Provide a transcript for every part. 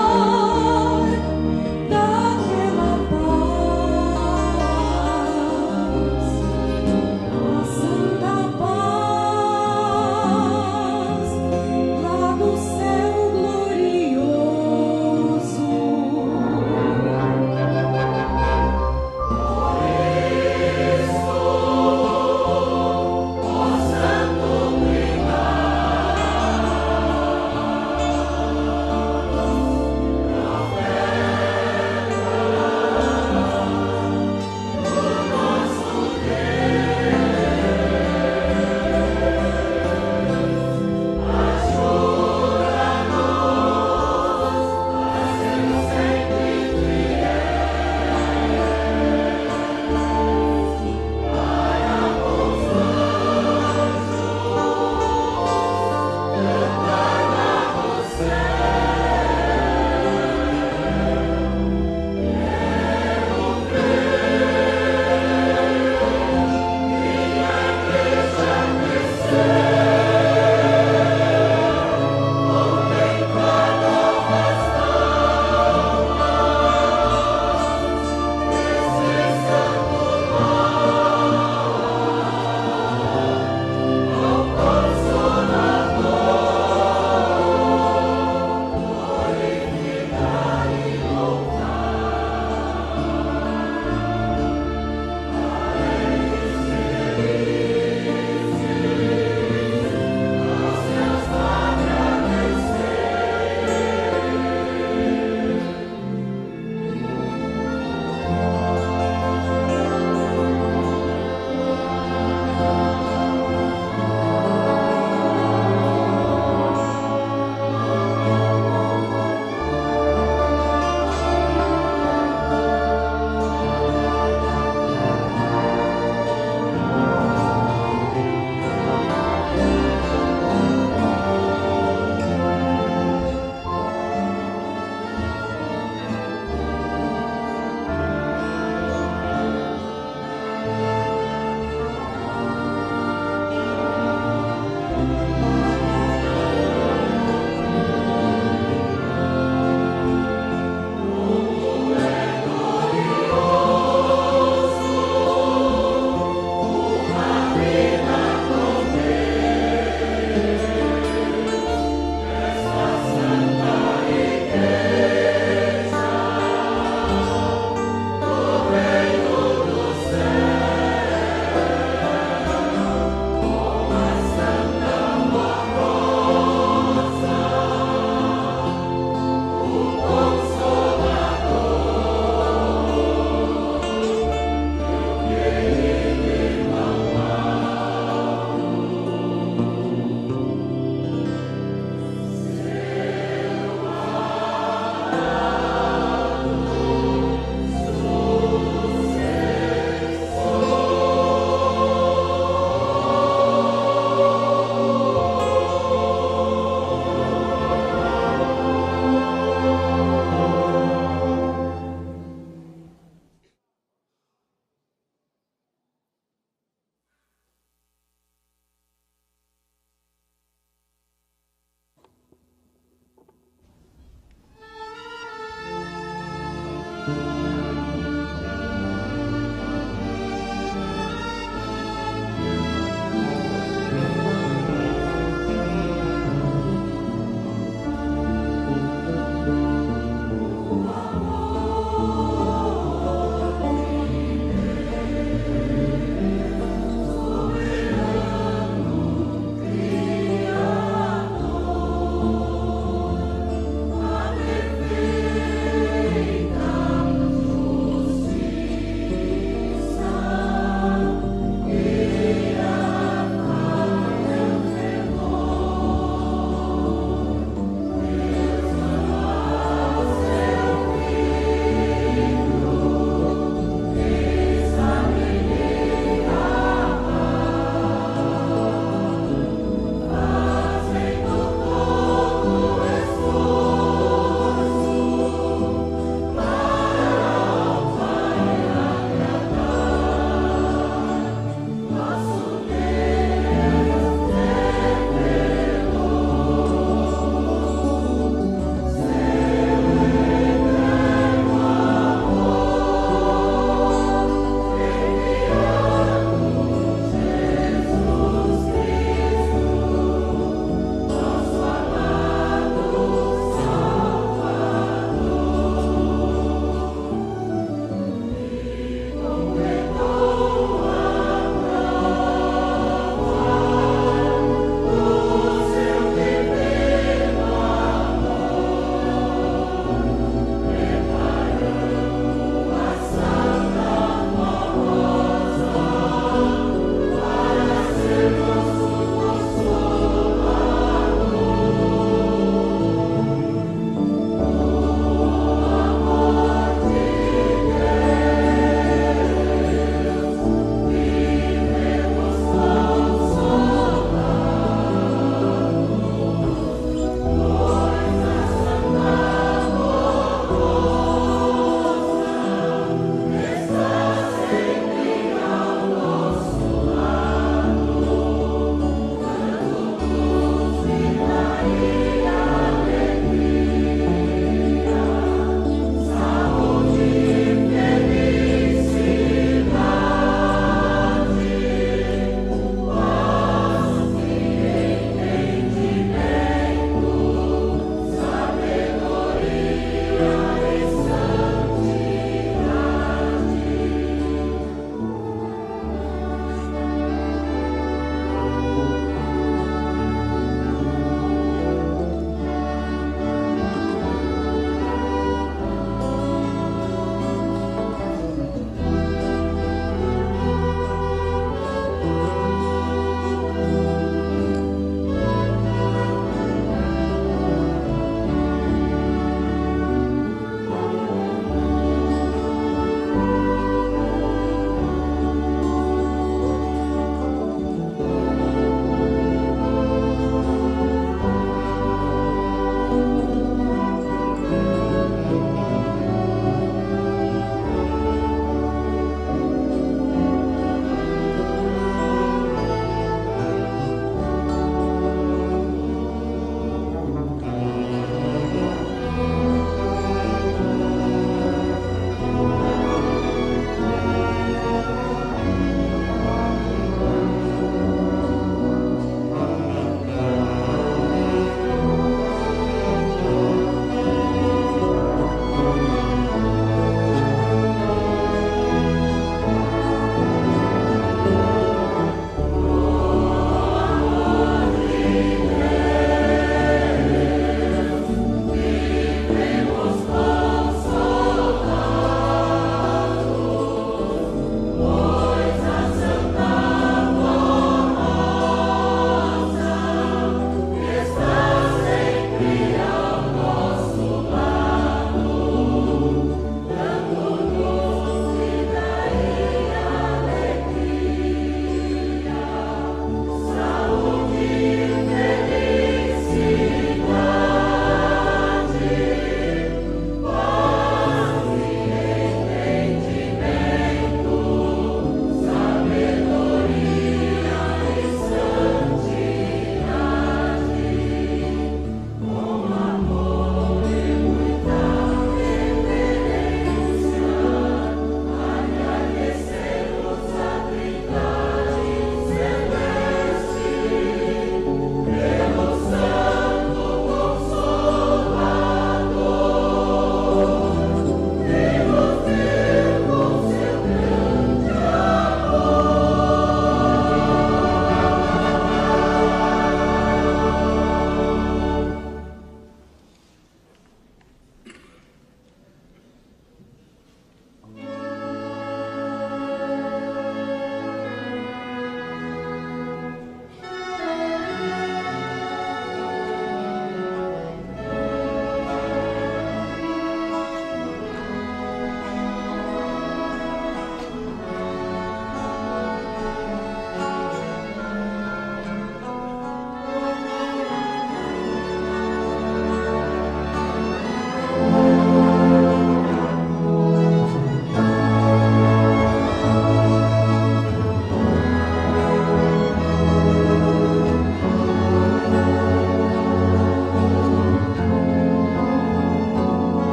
Participar daquela paz.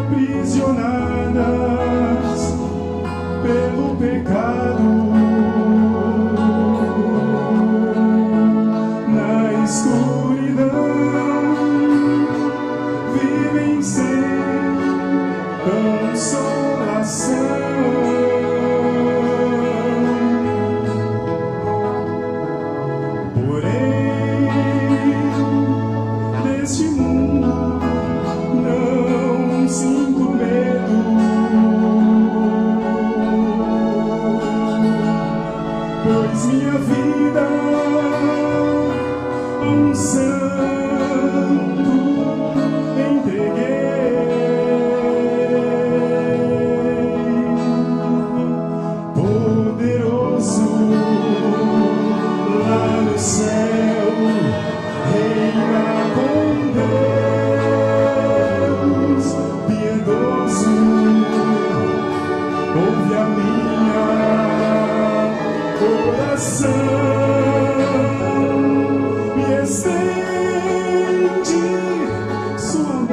aprisionadas pelo pecado. Na escuridão vivem sem consolação. Porém, neste mundo não sinto medo, pois minha vida a um santo entreguei, poderoso lá no céu, reina com Deus, piedoso, ouve a minha oração e estende sua mão.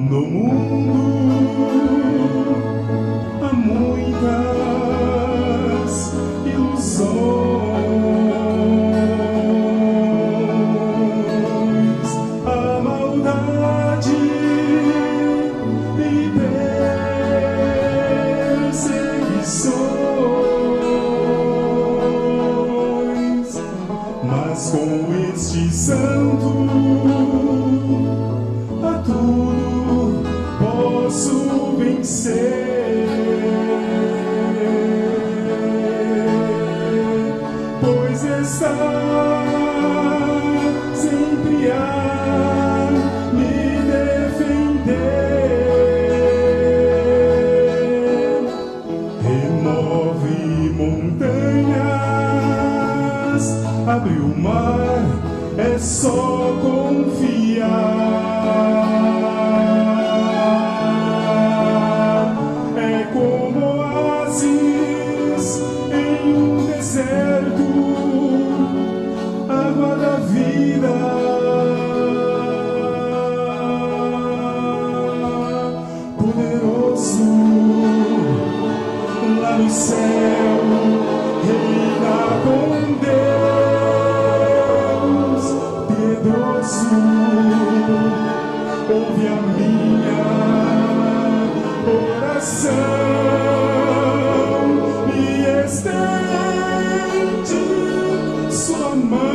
No mundo há muitas ilusões, a maldade e perseguições, mas com este santo a tudo posso vencer, pois está sempre a me defender. Remove montanhas, abre o mar, é só confiar. no céu, reina com Deus, piedoso, ouve a minha oração e estende sua mão.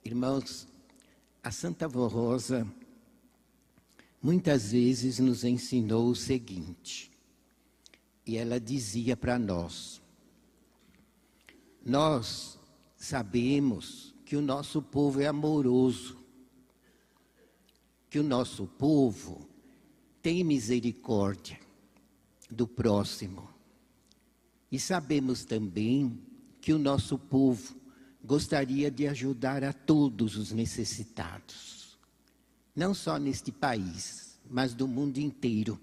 Irmãos, a Santa Avó Rosa muitas vezes nos ensinou o seguinte, e ela dizia para nós: nós sabemos que o nosso povo é amoroso, que o nosso povo tem misericórdia do próximo, e sabemos também que o nosso povo gostaria de ajudar a todos os necessitados, não só neste país, mas do mundo inteiro,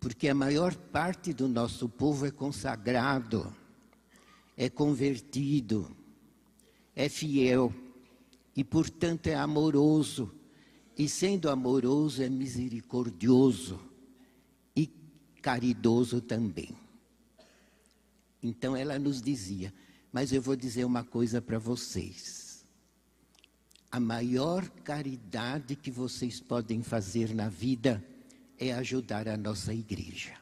porque a maior parte do nosso povo é consagrado, é convertido, é fiel e, portanto, é amoroso, e sendo amoroso é misericordioso e caridoso também. Então ela nos dizia: mas eu vou dizer uma coisa para vocês. A maior caridade que vocês podem fazer na vida é ajudar a nossa igreja.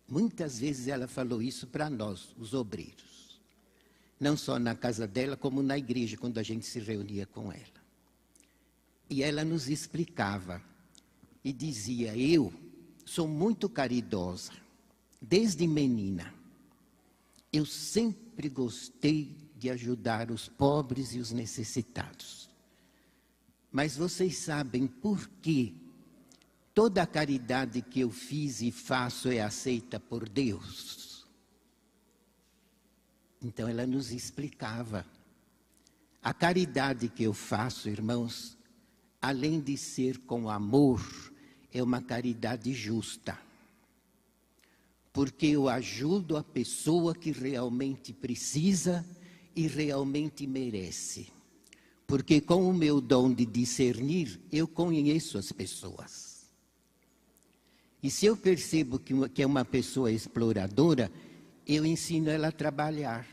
Muitas vezes ela falou isso para nós, os obreiros. Não só na casa dela, como na igreja, quando a gente se reunia com ela. E ela nos explicava e dizia: eu sou muito caridosa, desde menina. Eu sempre gostei de ajudar os pobres e os necessitados. Mas vocês sabem por que toda a caridade que eu fiz e faço é aceita por Deus? Então ela nos explicava. A caridade que eu faço, irmãos, além de ser com amor, é uma caridade justa. Porque eu ajudo a pessoa que realmente precisa e realmente merece. Porque com o meu dom de discernir, eu conheço as pessoas. E se eu percebo que é uma pessoa exploradora, eu ensino ela a trabalhar.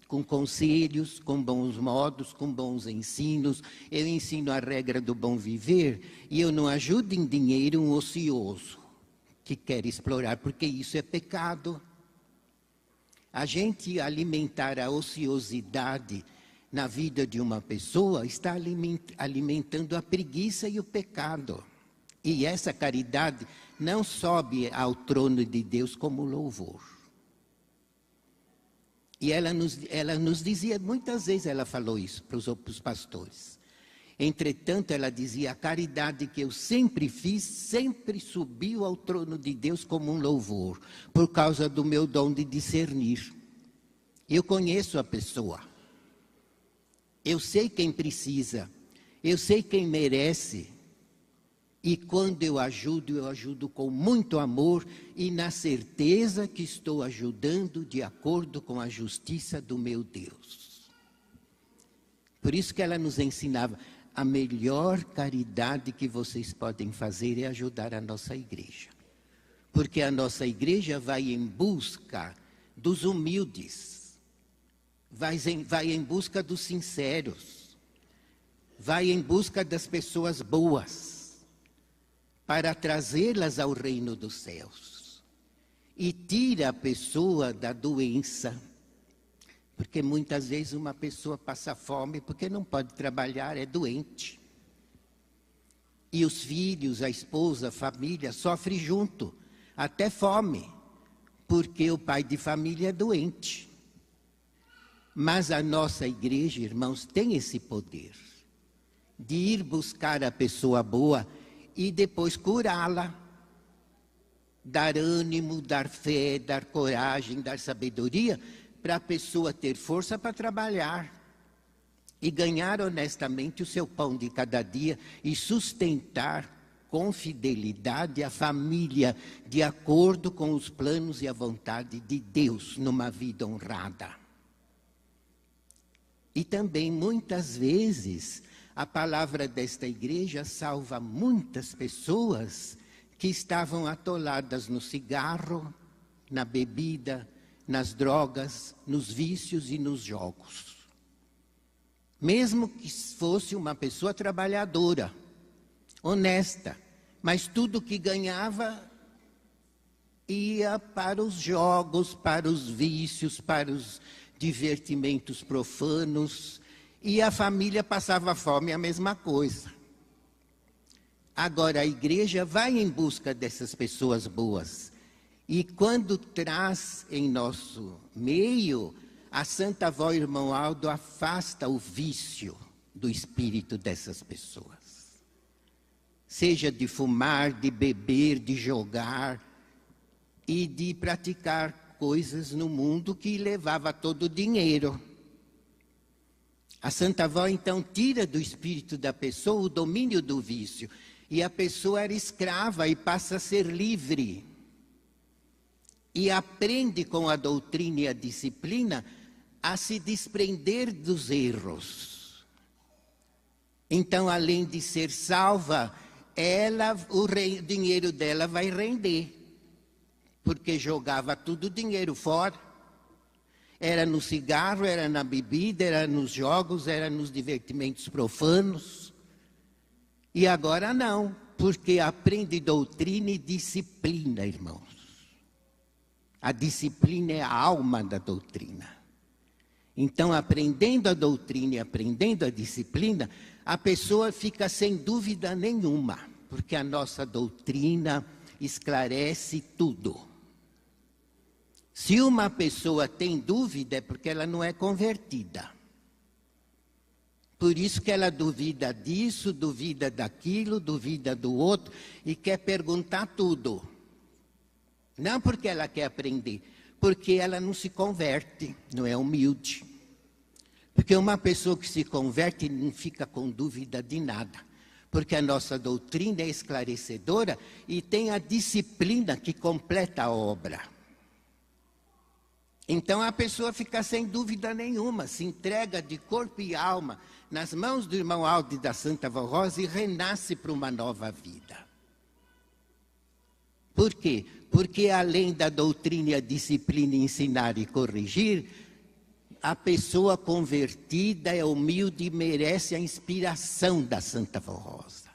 Com conselhos, com bons modos, com bons ensinos. Eu ensino a regra do bom viver e eu não ajudo em dinheiro um ocioso que quer explorar, porque isso é pecado. A gente alimentar a ociosidade na vida de uma pessoa está alimentando a preguiça e o pecado. E essa caridade não sobe ao trono de Deus como louvor. E ela nos dizia, muitas vezes ela falou isso para os pastores. Entretanto, ela dizia, a caridade que eu sempre fiz, sempre subiu ao trono de Deus como um louvor, por causa do meu dom de discernir. Eu conheço a pessoa. Eu sei quem precisa. Eu sei quem merece. E quando eu ajudo com muito amor e na certeza que estou ajudando de acordo com a justiça do meu Deus. Por isso que ela nos ensinava, a melhor caridade que vocês podem fazer é ajudar a nossa igreja. Porque a nossa igreja vai em busca dos humildes, vai em busca dos sinceros, vai em busca das pessoas boas, para trazê-las ao reino dos céus. E tira a pessoa da doença. Porque muitas vezes uma pessoa passa fome porque não pode trabalhar, é doente. E os filhos, a esposa, a família sofrem junto, até fome, porque o pai de família é doente. Mas a nossa igreja, irmãos, tem esse poder de ir buscar a pessoa boa e depois curá-la, dar ânimo, dar fé, dar coragem, dar sabedoria, para a pessoa ter força para trabalhar e ganhar honestamente o seu pão de cada dia e sustentar com fidelidade a família, de acordo com os planos e a vontade de Deus, numa vida honrada. E também, muitas vezes, a palavra desta igreja salva muitas pessoas que estavam atoladas no cigarro, na bebida, nas drogas, nos vícios e nos jogos. Mesmo que fosse uma pessoa trabalhadora, honesta, mas tudo que ganhava ia para os jogos, para os vícios, para os divertimentos profanos. E a família passava fome, a mesma coisa. Agora, a igreja vai em busca dessas pessoas boas. E quando traz em nosso meio, a Santa Avó Irmão Aldo afasta o vício do espírito dessas pessoas. Seja de fumar, de beber, de jogar e de praticar coisas no mundo que levava todo o dinheiro. A Santa Avó, então, tira do espírito da pessoa o domínio do vício. E a pessoa era escrava e passa a ser livre. E aprende com a doutrina e a disciplina a se desprender dos erros. Então, além de ser salva, o dinheiro dela vai render. Porque jogava todo o dinheiro fora. Era no cigarro, era na bebida, era nos jogos, era nos divertimentos profanos. E agora não, porque aprende doutrina e disciplina, irmãos. A disciplina é a alma da doutrina. Então, aprendendo a doutrina e aprendendo a disciplina, a pessoa fica sem dúvida nenhuma, porque a nossa doutrina esclarece tudo. Se uma pessoa tem dúvida, é porque ela não é convertida. Por isso que ela duvida disso, duvida daquilo, duvida do outro e quer perguntar tudo. Não porque ela quer aprender, porque ela não se converte, não é humilde. Porque uma pessoa que se converte não fica com dúvida de nada. Porque a nossa doutrina é esclarecedora e tem a disciplina que completa a obra. Então a pessoa fica sem dúvida nenhuma, se entrega de corpo e alma nas mãos do irmão Aldo e da Santa Avó Rosa e renasce para uma nova vida. Por quê? Porque além da doutrina e a disciplina ensinar e corrigir, a pessoa convertida é humilde e merece a inspiração da Santa Vó Rosa.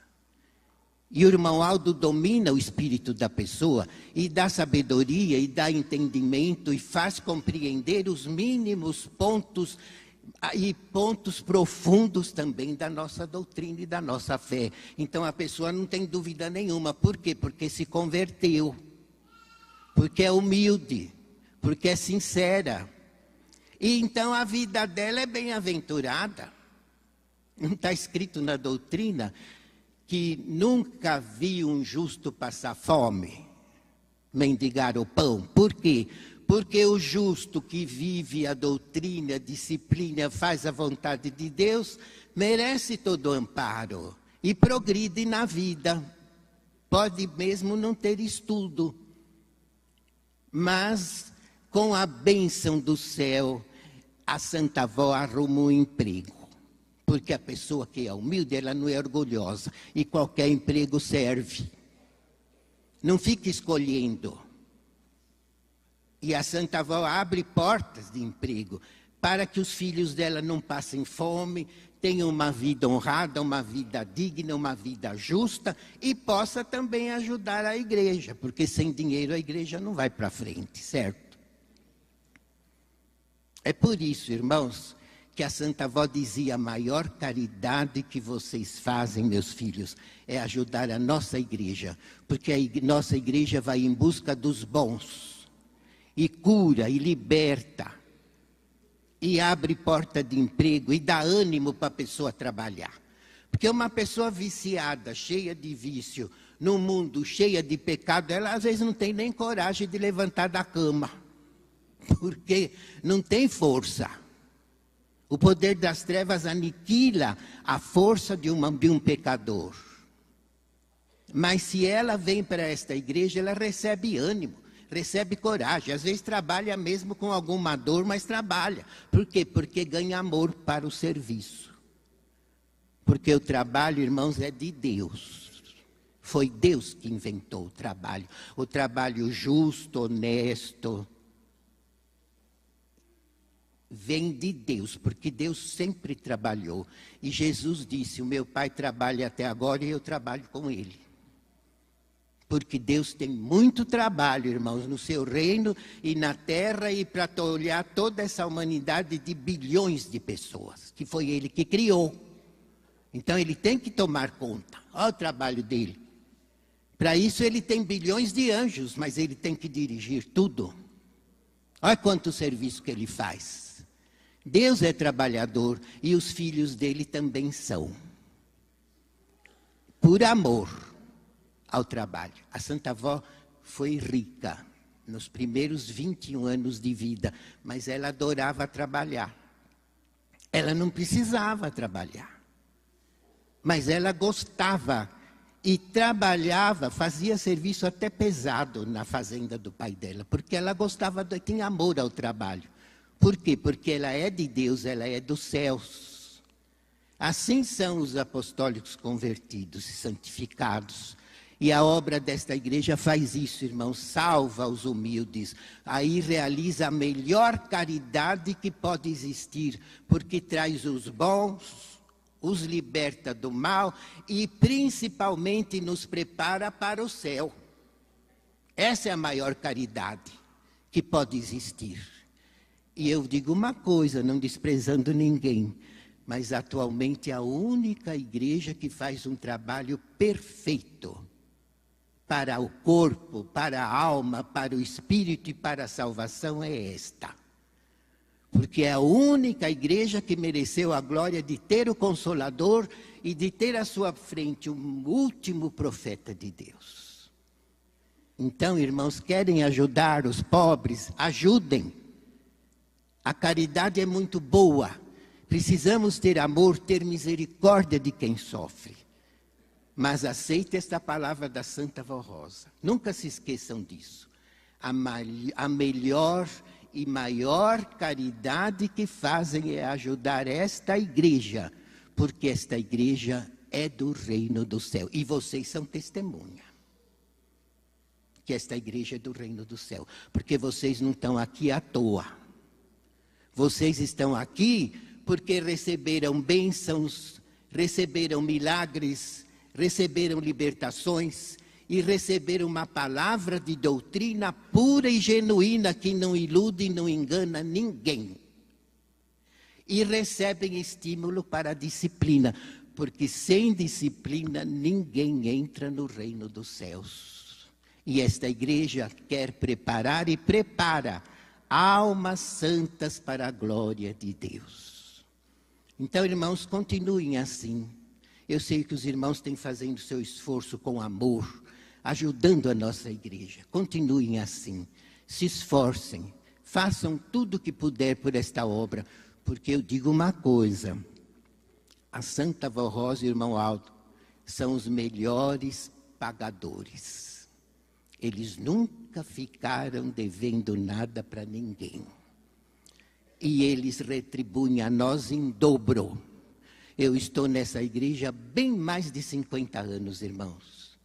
E o irmão Aldo domina o espírito da pessoa e dá sabedoria e dá entendimento e faz compreender os mínimos pontos e pontos profundos também da nossa doutrina e da nossa fé. Então a pessoa não tem dúvida nenhuma. Por quê? Porque se converteu, porque é humilde, porque é sincera. E então a vida dela é bem-aventurada. Não está escrito na doutrina que nunca vi um justo passar fome, mendigar o pão. Por quê? Porque o justo que vive a doutrina, a disciplina, faz a vontade de Deus, merece todo o amparo e progride na vida. Pode mesmo não ter estudo, mas com a bênção do céu, a Santa Avó arruma um emprego. Porque a pessoa que é humilde, ela não é orgulhosa. E qualquer emprego serve. Não fica escolhendo. E a Santa Avó abre portas de emprego para que os filhos dela não passem fome, tenham uma vida honrada, uma vida digna, uma vida justa e possa também ajudar a igreja, porque sem dinheiro a igreja não vai para frente, certo? É por isso, irmãos, que a Santa Avó dizia: a maior caridade que vocês fazem, meus filhos, é ajudar a nossa igreja, porque a nossa igreja vai em busca dos bons, e cura, e liberta, e abre porta de emprego, e dá ânimo para a pessoa trabalhar. Porque uma pessoa viciada, cheia de vício, num mundo cheia de pecado, ela às vezes não tem nem coragem de levantar da cama, porque não tem força. O poder das trevas aniquila a força de um pecador. Mas se ela vem para esta igreja, ela recebe ânimo, recebe coragem. Às vezes trabalha mesmo com alguma dor, mas trabalha. Por quê? Porque ganha amor para o serviço. Porque o trabalho, irmãos, é de Deus. Foi Deus que inventou o trabalho. O trabalho justo, honesto, vem de Deus, porque Deus sempre trabalhou. E Jesus disse: o meu Pai trabalha até agora e eu trabalho com Ele. Porque Deus tem muito trabalho, irmãos, no seu reino e na terra, e para olhar toda essa humanidade de bilhões de pessoas, que foi Ele que criou. Então Ele tem que tomar conta. Olha o trabalho dele. Para isso Ele tem bilhões de anjos, mas Ele tem que dirigir tudo. Olha quanto serviço que Ele faz. Deus é trabalhador e os filhos dele também são. Por amor ao trabalho. A Santa Avó foi rica nos primeiros 21 anos de vida, mas ela adorava trabalhar. Ela não precisava trabalhar, mas ela gostava e trabalhava, fazia serviço até pesado na fazenda do pai dela, porque ela gostava, tinha amor ao trabalho. Por quê? Porque ela é de Deus, ela é dos céus. Assim são os apostólicos convertidos e santificados. E a obra desta igreja faz isso, irmãos, salva os humildes. Aí realiza a melhor caridade que pode existir, porque traz os bons, os liberta do mal e principalmente nos prepara para o céu. Essa é a maior caridade que pode existir. E eu digo uma coisa, não desprezando ninguém, mas atualmente a única igreja que faz um trabalho perfeito para o corpo, para a alma, para o espírito e para a salvação é esta. Porque é a única igreja que mereceu a glória de ter o Consolador e de ter à sua frente o último profeta de Deus. Então, irmãos, querem ajudar os pobres? Ajudem. A caridade é muito boa. Precisamos ter amor, ter misericórdia de quem sofre. Mas aceite esta palavra da Santa Vó Rosa. Nunca se esqueçam disso. A melhor e maior caridade que fazem é ajudar esta igreja, porque esta igreja é do reino do céu. E vocês são testemunha. que esta igreja é do reino do céu. Porque vocês não estão aqui à toa. Vocês estão aqui porque receberam bênçãos, receberam milagres, receberam libertações e receberam uma palavra de doutrina pura e genuína que não ilude e não engana ninguém. E recebem estímulo para a disciplina, porque sem disciplina ninguém entra no reino dos céus. E esta igreja quer preparar e prepara almas santas para a glória de Deus. Então, irmãos, continuem assim. Eu sei que os irmãos têm fazendo seu esforço com amor, ajudando a nossa igreja. Continuem assim, se esforcem, façam tudo o que puder por esta obra, porque eu digo uma coisa, a Santa Vó Rosa e o irmão Aldo são os melhores pagadores. Eles nunca ficaram devendo nada para ninguém. E eles retribuem a nós em dobro. Eu estou nessa igreja há bem mais de 50 anos, irmãos.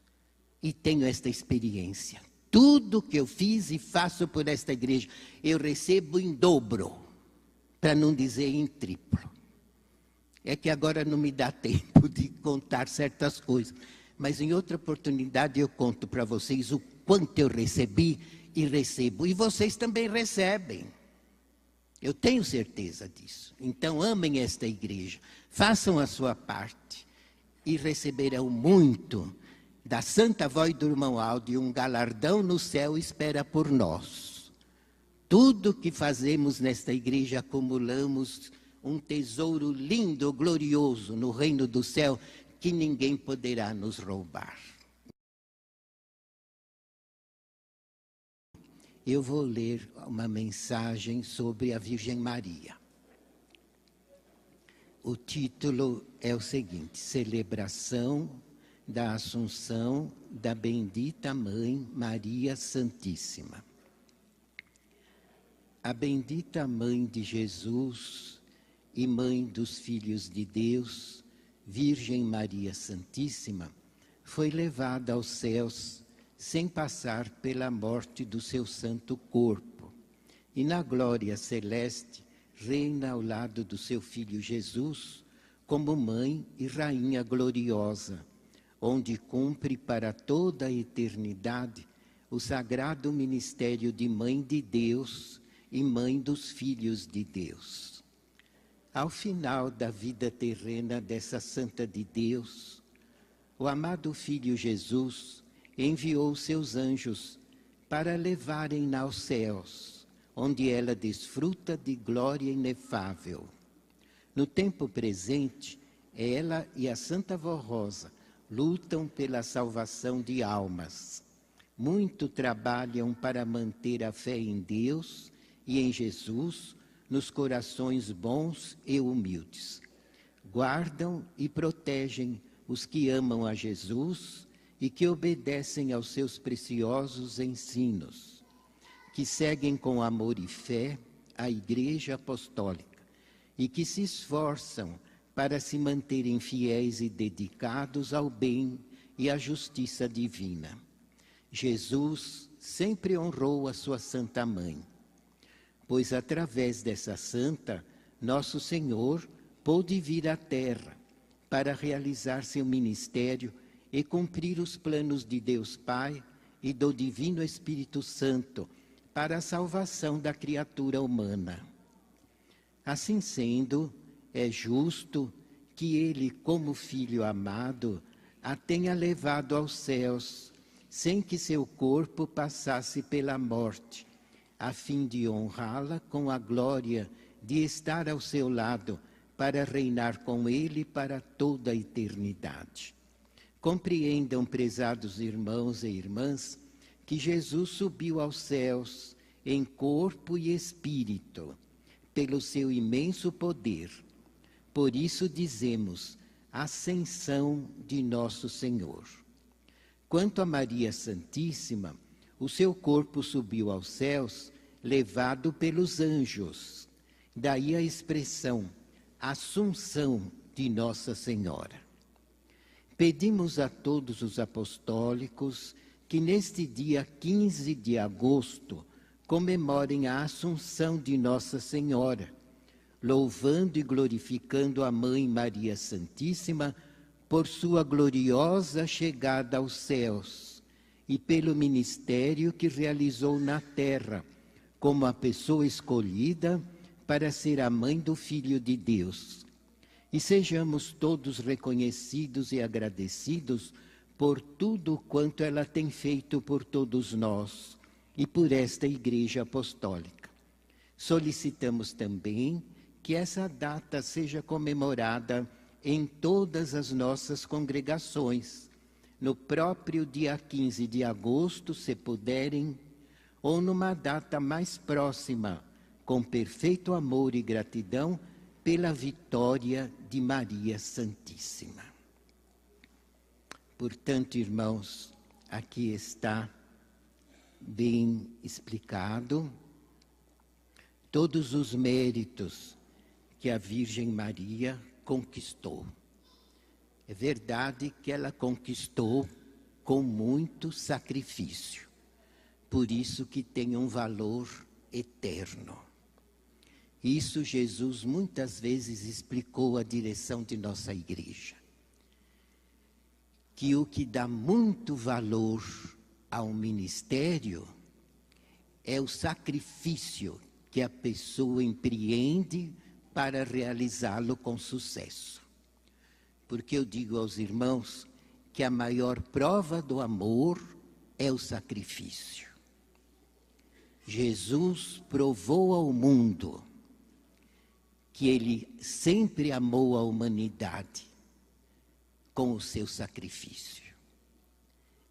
E tenho esta experiência. Tudo que eu fiz e faço por esta igreja, eu recebo em dobro, para não dizer em triplo. É que agora não me dá tempo de contar certas coisas. Mas em outra oportunidade eu conto para vocês o quanto eu recebi e recebo. E vocês também recebem. Eu tenho certeza disso. Então amem esta igreja. Façam a sua parte. E receberão muito da Santa Vó e do irmão Aldo. E um galardão no céu espera por nós. Tudo que fazemos nesta igreja acumulamos um tesouro lindo, glorioso no reino do céu, que ninguém poderá nos roubar. Eu vou ler uma mensagem sobre a Virgem Maria. O título é o seguinte: Celebração da Assunção da Bendita Mãe Maria Santíssima. A bendita Mãe de Jesus e Mãe dos filhos de Deus, Virgem Maria Santíssima, foi levada aos céus sem passar pela morte do seu santo corpo, e na glória celeste reina ao lado do seu Filho Jesus, como Mãe e Rainha gloriosa, onde cumpre para toda a eternidade o sagrado ministério de Mãe de Deus e Mãe dos filhos de Deus. Ao final da vida terrena dessa Santa de Deus, o amado Filho Jesus enviou seus anjos para levarem-na aos céus, onde ela desfruta de glória inefável. No tempo presente, ela e a Santa Vó Rosa lutam pela salvação de almas. Muito trabalham para manter a fé em Deus e em Jesus, nos corações bons e humildes. Guardam e protegem os que amam a Jesus e que obedecem aos seus preciosos ensinos, que seguem com amor e fé a Igreja Apostólica e que se esforçam para se manterem fiéis e dedicados ao bem e à justiça divina. Jesus sempre honrou a sua Santa Mãe, pois através dessa santa, nosso Senhor pôde vir à terra para realizar seu ministério e cumprir os planos de Deus Pai e do Divino Espírito Santo para a salvação da criatura humana. Assim sendo, é justo que Ele, como Filho amado, a tenha levado aos céus, sem que seu corpo passasse pela morte, a fim de honrá-la com a glória de estar ao seu lado, para reinar com Ele para toda a eternidade. Compreendam, prezados irmãos e irmãs, que Jesus subiu aos céus em corpo e espírito, pelo seu imenso poder. Por isso dizemos, ascensão de nosso Senhor. Quanto a Maria Santíssima, o seu corpo subiu aos céus, levado pelos anjos. Daí a expressão, Assunção de Nossa Senhora. Pedimos a todos os apostólicos que neste dia 15 de agosto comemorem a Assunção de Nossa Senhora, louvando e glorificando a Mãe Maria Santíssima por sua gloriosa chegada aos céus e pelo ministério que realizou na terra, como a pessoa escolhida para ser a mãe do Filho de Deus. E sejamos todos reconhecidos e agradecidos por tudo quanto ela tem feito por todos nós e por esta Igreja Apostólica. Solicitamos também que essa data seja comemorada em todas as nossas congregações, no próprio dia 15 de agosto, se puderem, ou numa data mais próxima, com perfeito amor e gratidão pela vitória de Maria Santíssima. Portanto, irmãos, aqui está bem explicado todos os méritos que a Virgem Maria conquistou. É verdade que ela conquistou com muito sacrifício, por isso que tem um valor eterno. Isso Jesus muitas vezes explicou à direção de nossa igreja, que o que dá muito valor ao ministério é o sacrifício que a pessoa empreende para realizá-lo com sucesso. Porque eu digo aos irmãos que a maior prova do amor é o sacrifício. Jesus provou ao mundo que ele sempre amou a humanidade com o seu sacrifício.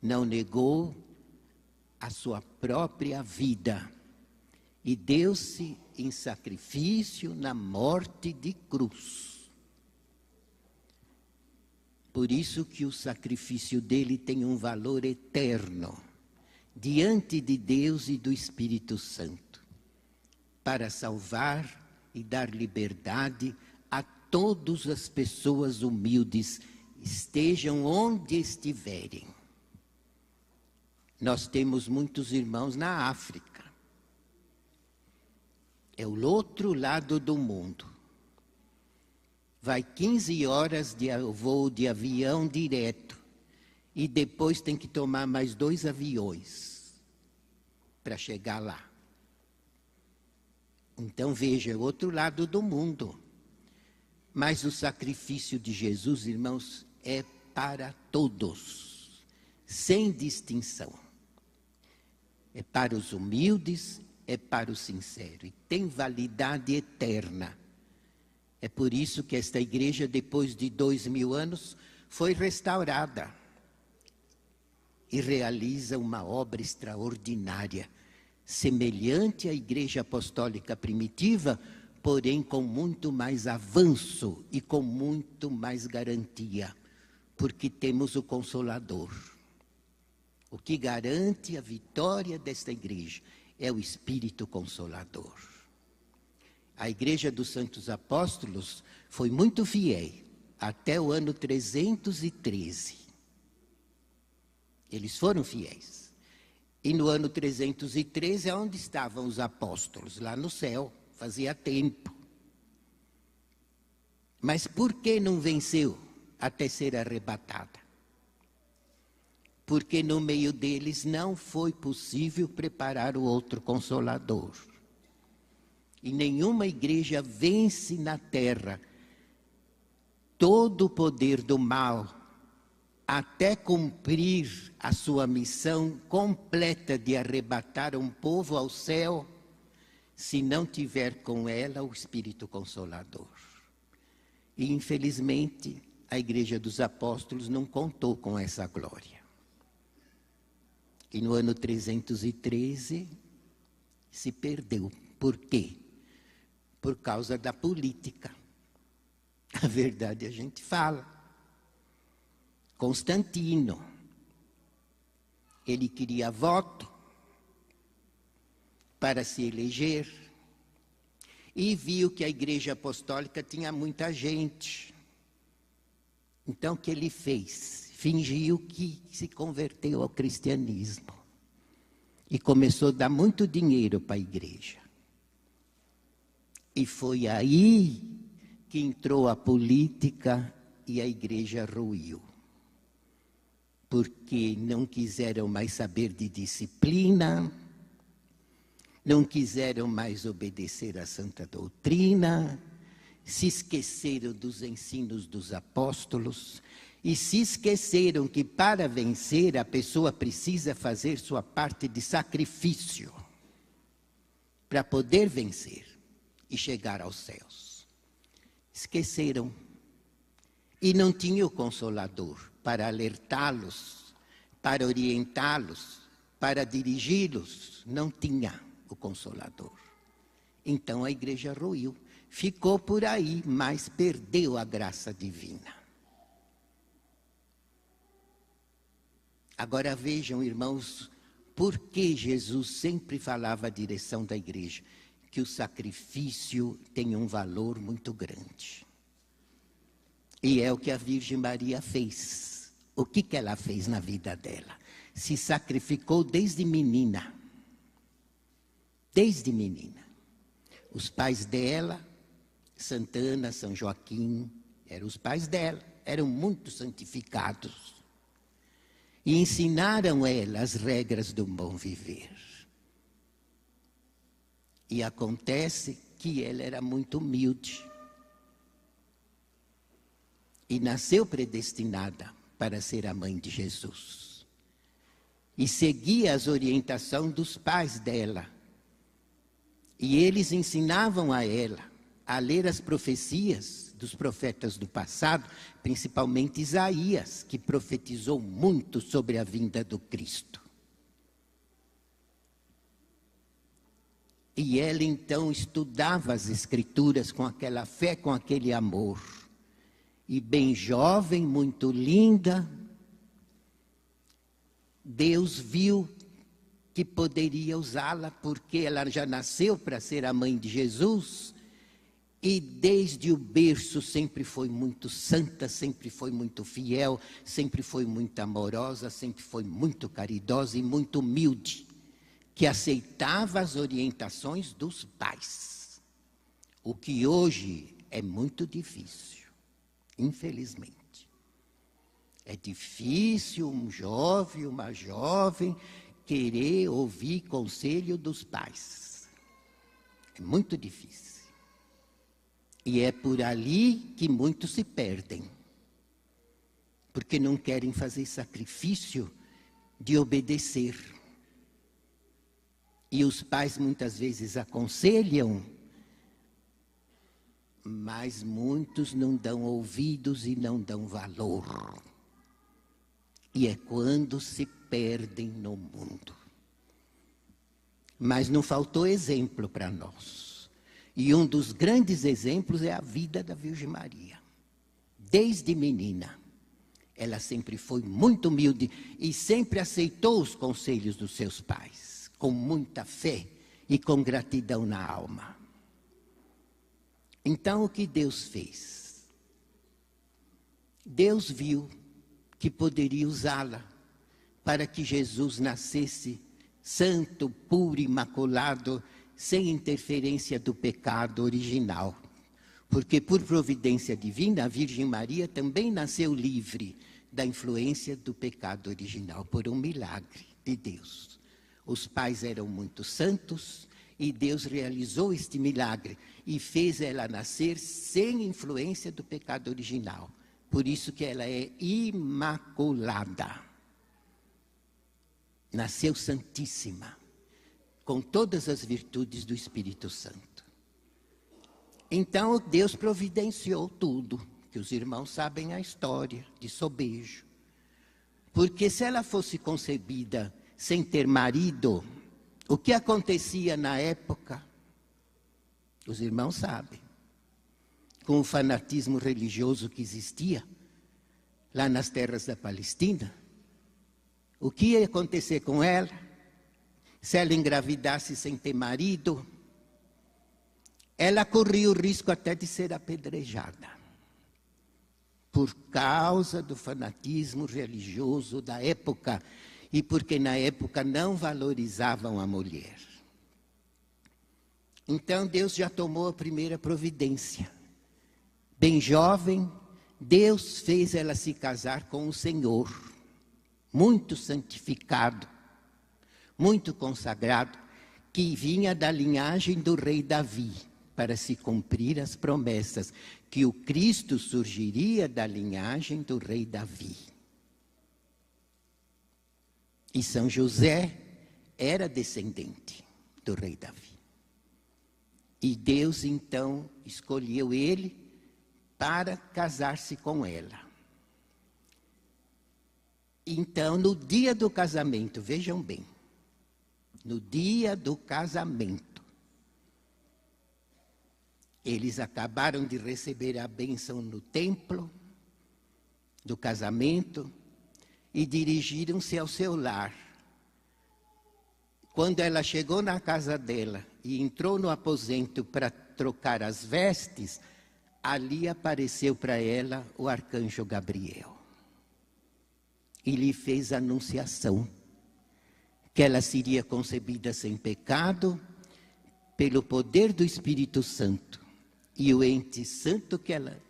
Não negou a sua própria vida e deu-se em sacrifício na morte de cruz. Por isso que o sacrifício dele tem um valor eterno diante de Deus e do Espírito Santo, para salvar e dar liberdade a todas as pessoas humildes, estejam onde estiverem. Nós temos muitos irmãos na África. É o outro lado do mundo. Vai 15 horas de voo de avião direto e depois tem que tomar mais 2 aviões para chegar lá. Então veja, é o outro lado do mundo. Mas o sacrifício de Jesus, irmãos, é para todos, sem distinção. É para os humildes, é para o sincero, e tem validade eterna. É por isso que esta igreja, depois de 2000 anos, foi restaurada e realiza uma obra extraordinária, semelhante à igreja apostólica primitiva, porém com muito mais avanço e com muito mais garantia, porque temos o Consolador. O que garante a vitória desta igreja é o Espírito Consolador. A Igreja dos Santos Apóstolos foi muito fiel até o ano 313. Eles foram fiéis. E no ano 313 é onde estavam os apóstolos, lá no céu, fazia tempo. Mas por que não venceu até ser arrebatada? Porque no meio deles não foi possível preparar o outro Consolador. E nenhuma igreja vence na terra todo o poder do mal até cumprir a sua missão completa de arrebatar um povo ao céu, se não tiver com ela o Espírito Consolador. E infelizmente a Igreja dos Apóstolos não contou com essa glória. E no ano 313 se perdeu. Por quê? Por causa da política. A verdade a gente fala. Constantino, ele queria voto para se eleger e viu que a Igreja Apostólica tinha muita gente. Então o que ele fez? fingiu que se converteu ao cristianismo e começou a dar muito dinheiro para a igreja. E foi aí que entrou a política e a igreja ruiu. Porque não quiseram mais saber de disciplina, não quiseram mais obedecer à santa doutrina, se esqueceram dos ensinos dos apóstolos e se esqueceram que para vencer a pessoa precisa fazer sua parte de sacrifício para poder vencer e chegar aos céus. Esqueceram. E não tinha o Consolador para alertá-los, para orientá-los, para dirigi-los. Não tinha o Consolador. Então a igreja ruiu. Ficou por aí, mas perdeu a graça divina. Agora vejam, irmãos, por que Jesus sempre falava a direção da igreja? Que o sacrifício tem um valor muito grande. E é o que a Virgem Maria fez. O que ela fez na vida dela? Se sacrificou desde menina. Desde menina. Os pais dela, Santana, São Joaquim, eram os pais dela, eram muito santificados. E ensinaram ela as regras do bom viver. E acontece que ela era muito humilde. E nasceu predestinada para ser a mãe de Jesus. E seguia as orientações dos pais dela. E eles ensinavam a ela a ler as profecias dos profetas do passado, principalmente Isaías, que profetizou muito sobre a vinda do Cristo. E ela então estudava as Escrituras com aquela fé, com aquele amor. E bem jovem, muito linda, Deus viu que poderia usá-la, porque ela já nasceu para ser a mãe de Jesus, e desde o berço sempre foi muito santa, sempre foi muito fiel, sempre foi muito amorosa, sempre foi muito caridosa e muito humilde, que aceitava as orientações dos pais. O que hoje é muito difícil, infelizmente. É difícil um jovem, uma jovem querer ouvir conselho dos pais. É muito difícil. E é por ali que muitos se perdem. Porque não querem fazer sacrifício de obedecer. E os pais muitas vezes aconselham, mas muitos não dão ouvidos e não dão valor. E é quando se perdem no mundo. Mas não faltou exemplo para nós. E um dos grandes exemplos é a vida da Virgem Maria. Desde menina, ela sempre foi muito humilde e sempre aceitou os conselhos dos seus pais, com muita fé e com gratidão na alma. Então, o que Deus fez? Deus viu que poderia usá-la para que Jesus nascesse santo, puro, imaculado, sem interferência do pecado original. Porque por providência divina, a Virgem Maria também nasceu livre da influência do pecado original, por um milagre de Deus. Os pais eram muito santos e Deus realizou este milagre e fez ela nascer sem influência do pecado original. Por isso que ela é imaculada. Nasceu santíssima, com todas as virtudes do Espírito Santo. Então Deus providenciou tudo, que os irmãos sabem a história de Sobejo. Porque se ela fosse concebida sem ter marido, o que acontecia na época? Os irmãos sabem. Com o fanatismo religioso que existia lá nas terras da Palestina, o que ia acontecer com ela? Se ela engravidasse sem ter marido, ela corria o risco até de ser apedrejada. por causa do fanatismo religioso da época e porque na época não valorizavam a mulher. Então Deus já tomou a primeira providência. Bem jovem, Deus fez ela se casar com o Senhor, muito santificado, muito consagrado, que vinha da linhagem do rei Davi, para se cumprir as promessas, que o Cristo surgiria da linhagem do rei Davi. E São José era descendente do rei Davi. E Deus, então, escolheu ele para casar-se com ela. Então, no dia do casamento, vejam bem, no dia do casamento, eles acabaram de receber a bênção no templo do casamento e dirigiram-se ao seu lar. Quando ela chegou na casa dela e entrou no aposento para trocar as vestes, ali apareceu para ela o arcanjo Gabriel. E lhe fez a anunciação que ela seria concebida sem pecado pelo poder do Espírito Santo. E o ente santo que ela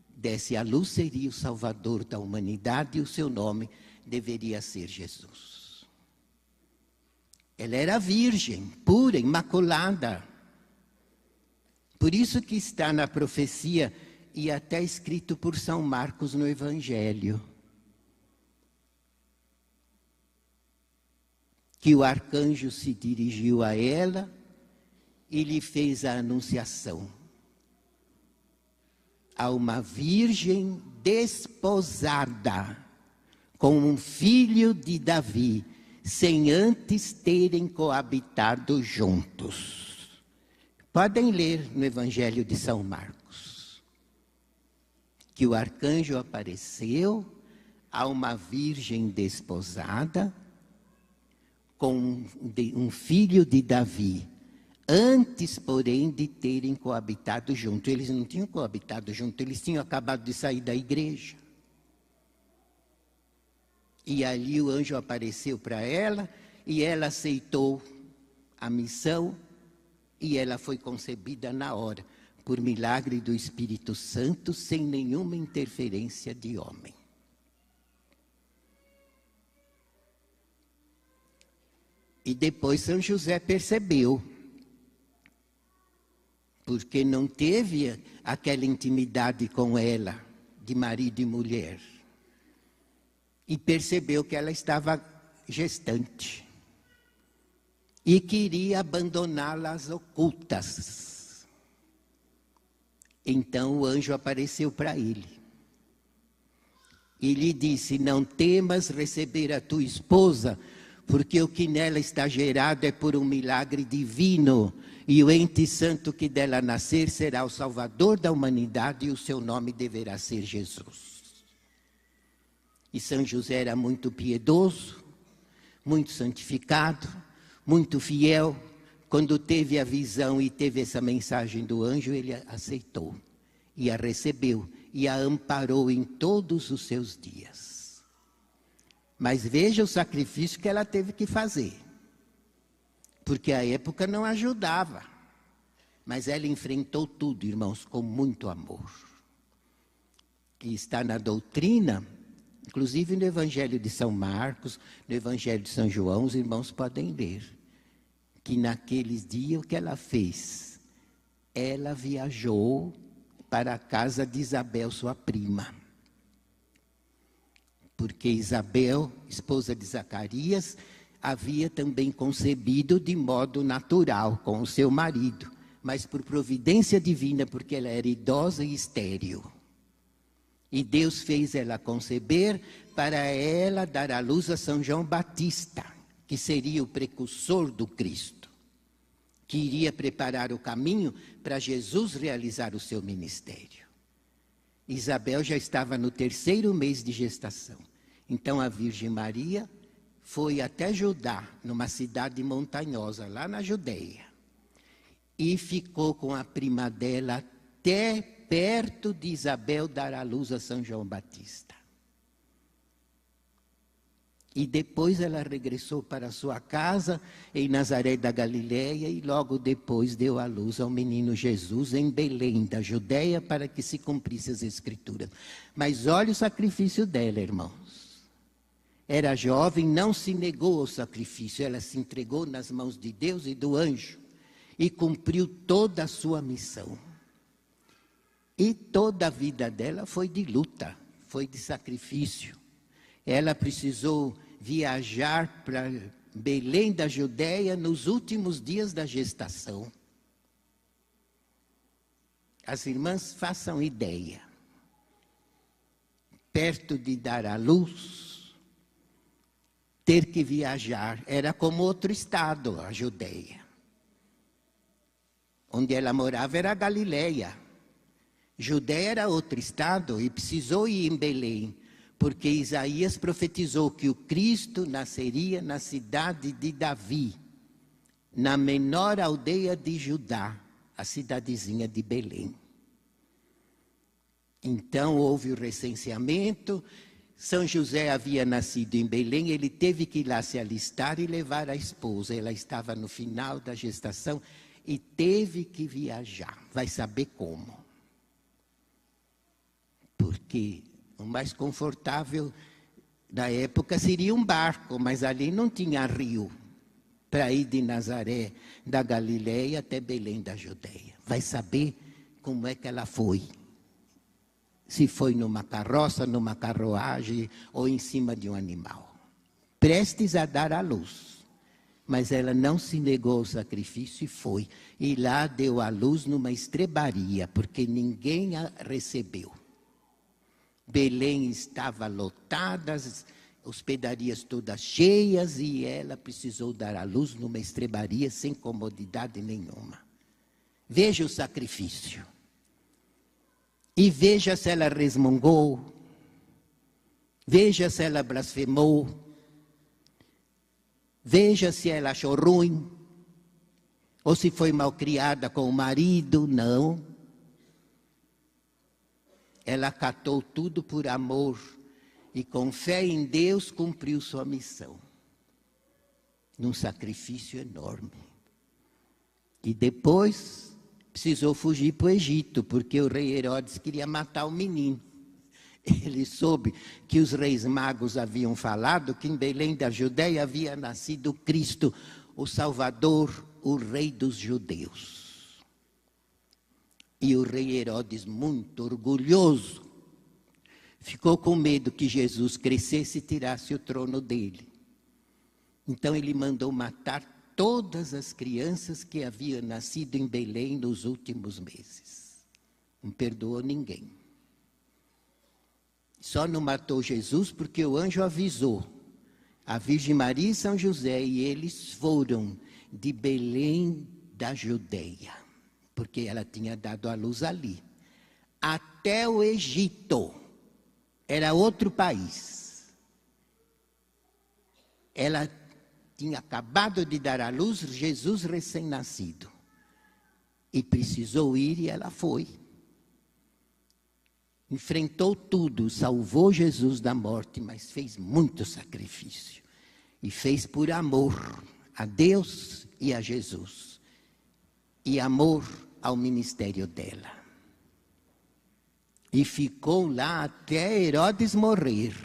desse à luz seria o Salvador da humanidade e o seu nome deveria ser Jesus. Ela era virgem, pura, imaculada. Por isso que está na profecia e até escrito por São Marcos no Evangelho, que o arcanjo se dirigiu a ela e lhe fez a anunciação. A uma virgem desposada com um filho de Davi, sem antes terem coabitado juntos. Podem ler no Evangelho de São Marcos, que o arcanjo apareceu a uma virgem desposada com um filho de Davi, antes, porém, de terem coabitado junto. Eles não tinham coabitado junto, eles tinham acabado de sair da igreja. E ali o anjo apareceu para ela, e ela aceitou a missão, e ela foi concebida na hora, por milagre do Espírito Santo, sem nenhuma interferência de homem. E depois São José percebeu, porque não teve aquela intimidade com ela, de marido e mulher. E percebeu que ela estava gestante. E queria abandoná-la às ocultas. Então o anjo apareceu para ele. E lhe disse: não temas receber a tua esposa, porque o que nela está gerado é por um milagre divino. E o ente santo que dela nascer será o Salvador da humanidade, e o seu nome deverá ser Jesus. E São José era muito piedoso, muito santificado, muito fiel. Quando teve a visão e teve essa mensagem do anjo, ele a aceitou e a recebeu e a amparou em todos os seus dias. Mas veja o sacrifício que ela teve que fazer, porque a época não ajudava. Mas ela enfrentou tudo, irmãos, com muito amor. E está na doutrina, inclusive no Evangelho de São Marcos, no Evangelho de São João, os irmãos podem ler, que naqueles dias o que ela fez? Ela viajou para a casa de Isabel, sua prima. Porque Isabel, esposa de Zacarias, havia também concebido de modo natural com o seu marido, mas por providência divina, porque ela era idosa e estéril. E Deus fez ela conceber para ela dar à luz a São João Batista, que seria o precursor do Cristo, que iria preparar o caminho para Jesus realizar o seu ministério. Isabel já estava no 3º mês de gestação. Então a Virgem Maria foi até Judá, numa cidade montanhosa, lá na Judeia. E ficou com a prima dela até perto de Isabel dar à luz a São João Batista. E depois ela regressou para sua casa em Nazaré da Galileia e logo depois deu à luz ao menino Jesus em Belém, da Judeia, para que se cumprisse as Escrituras. Mas olha o sacrifício dela, irmãos. Era jovem, não se negou ao sacrifício, ela se entregou nas mãos de Deus e do anjo e cumpriu toda a sua missão. E toda a vida dela foi de luta, foi de sacrifício. Ela precisou viajar para Belém da Judeia nos últimos dias da gestação. As irmãs façam ideia. Perto de dar à luz, ter que viajar. Era como outro estado, a Judeia. Onde ela morava era a Galileia. Judeia era outro estado e precisou ir em Belém, porque Isaías profetizou que o Cristo nasceria na cidade de Davi, na menor aldeia de Judá, a cidadezinha de Belém. Então houve o recenseamento, São José havia nascido em Belém, ele teve que ir lá se alistar e levar a esposa. Ela estava no final da gestação e teve que viajar, vai saber como. Porque o mais confortável da época seria um barco, mas ali não tinha rio para ir de Nazaré da Galileia até Belém da Judeia. Vai saber como é que ela foi. Se foi numa carroça, numa carruagem ou em cima de um animal. Prestes a dar à luz. Mas ela não se negou ao sacrifício e foi. E lá deu à luz numa estrebaria, porque ninguém a recebeu. Belém estava lotada, as hospedarias todas cheias e ela precisou dar à luz numa estrebaria sem comodidade nenhuma. Veja o sacrifício. E veja se ela resmungou, veja se ela blasfemou, veja se ela achou ruim, ou se foi malcriada com o marido, não. Ela acatou tudo por amor e com fé em Deus cumpriu sua missão. Num sacrifício enorme. E depois precisou fugir para o Egito, porque o rei Herodes queria matar o menino. Ele soube que os reis magos haviam falado que em Belém da Judeia havia nascido Cristo, o Salvador, o rei dos judeus. E o rei Herodes, muito orgulhoso, ficou com medo que Jesus crescesse e tirasse o trono dele. Então ele mandou matar todas as crianças que haviam nascido em Belém nos últimos meses. Não perdoou ninguém. Só não matou Jesus porque o anjo avisou a Virgem Maria e São José, e eles foram de Belém da Judeia, porque ela tinha dado à luz ali, até o Egito. Era outro país. Ela tinha acabado de dar à luz Jesus recém-nascido. E precisou ir e ela foi. Enfrentou tudo, salvou Jesus da morte, mas fez muito sacrifício. E fez por amor a Deus e a Jesus. E amor ao ministério dela. E ficou lá até Herodes morrer.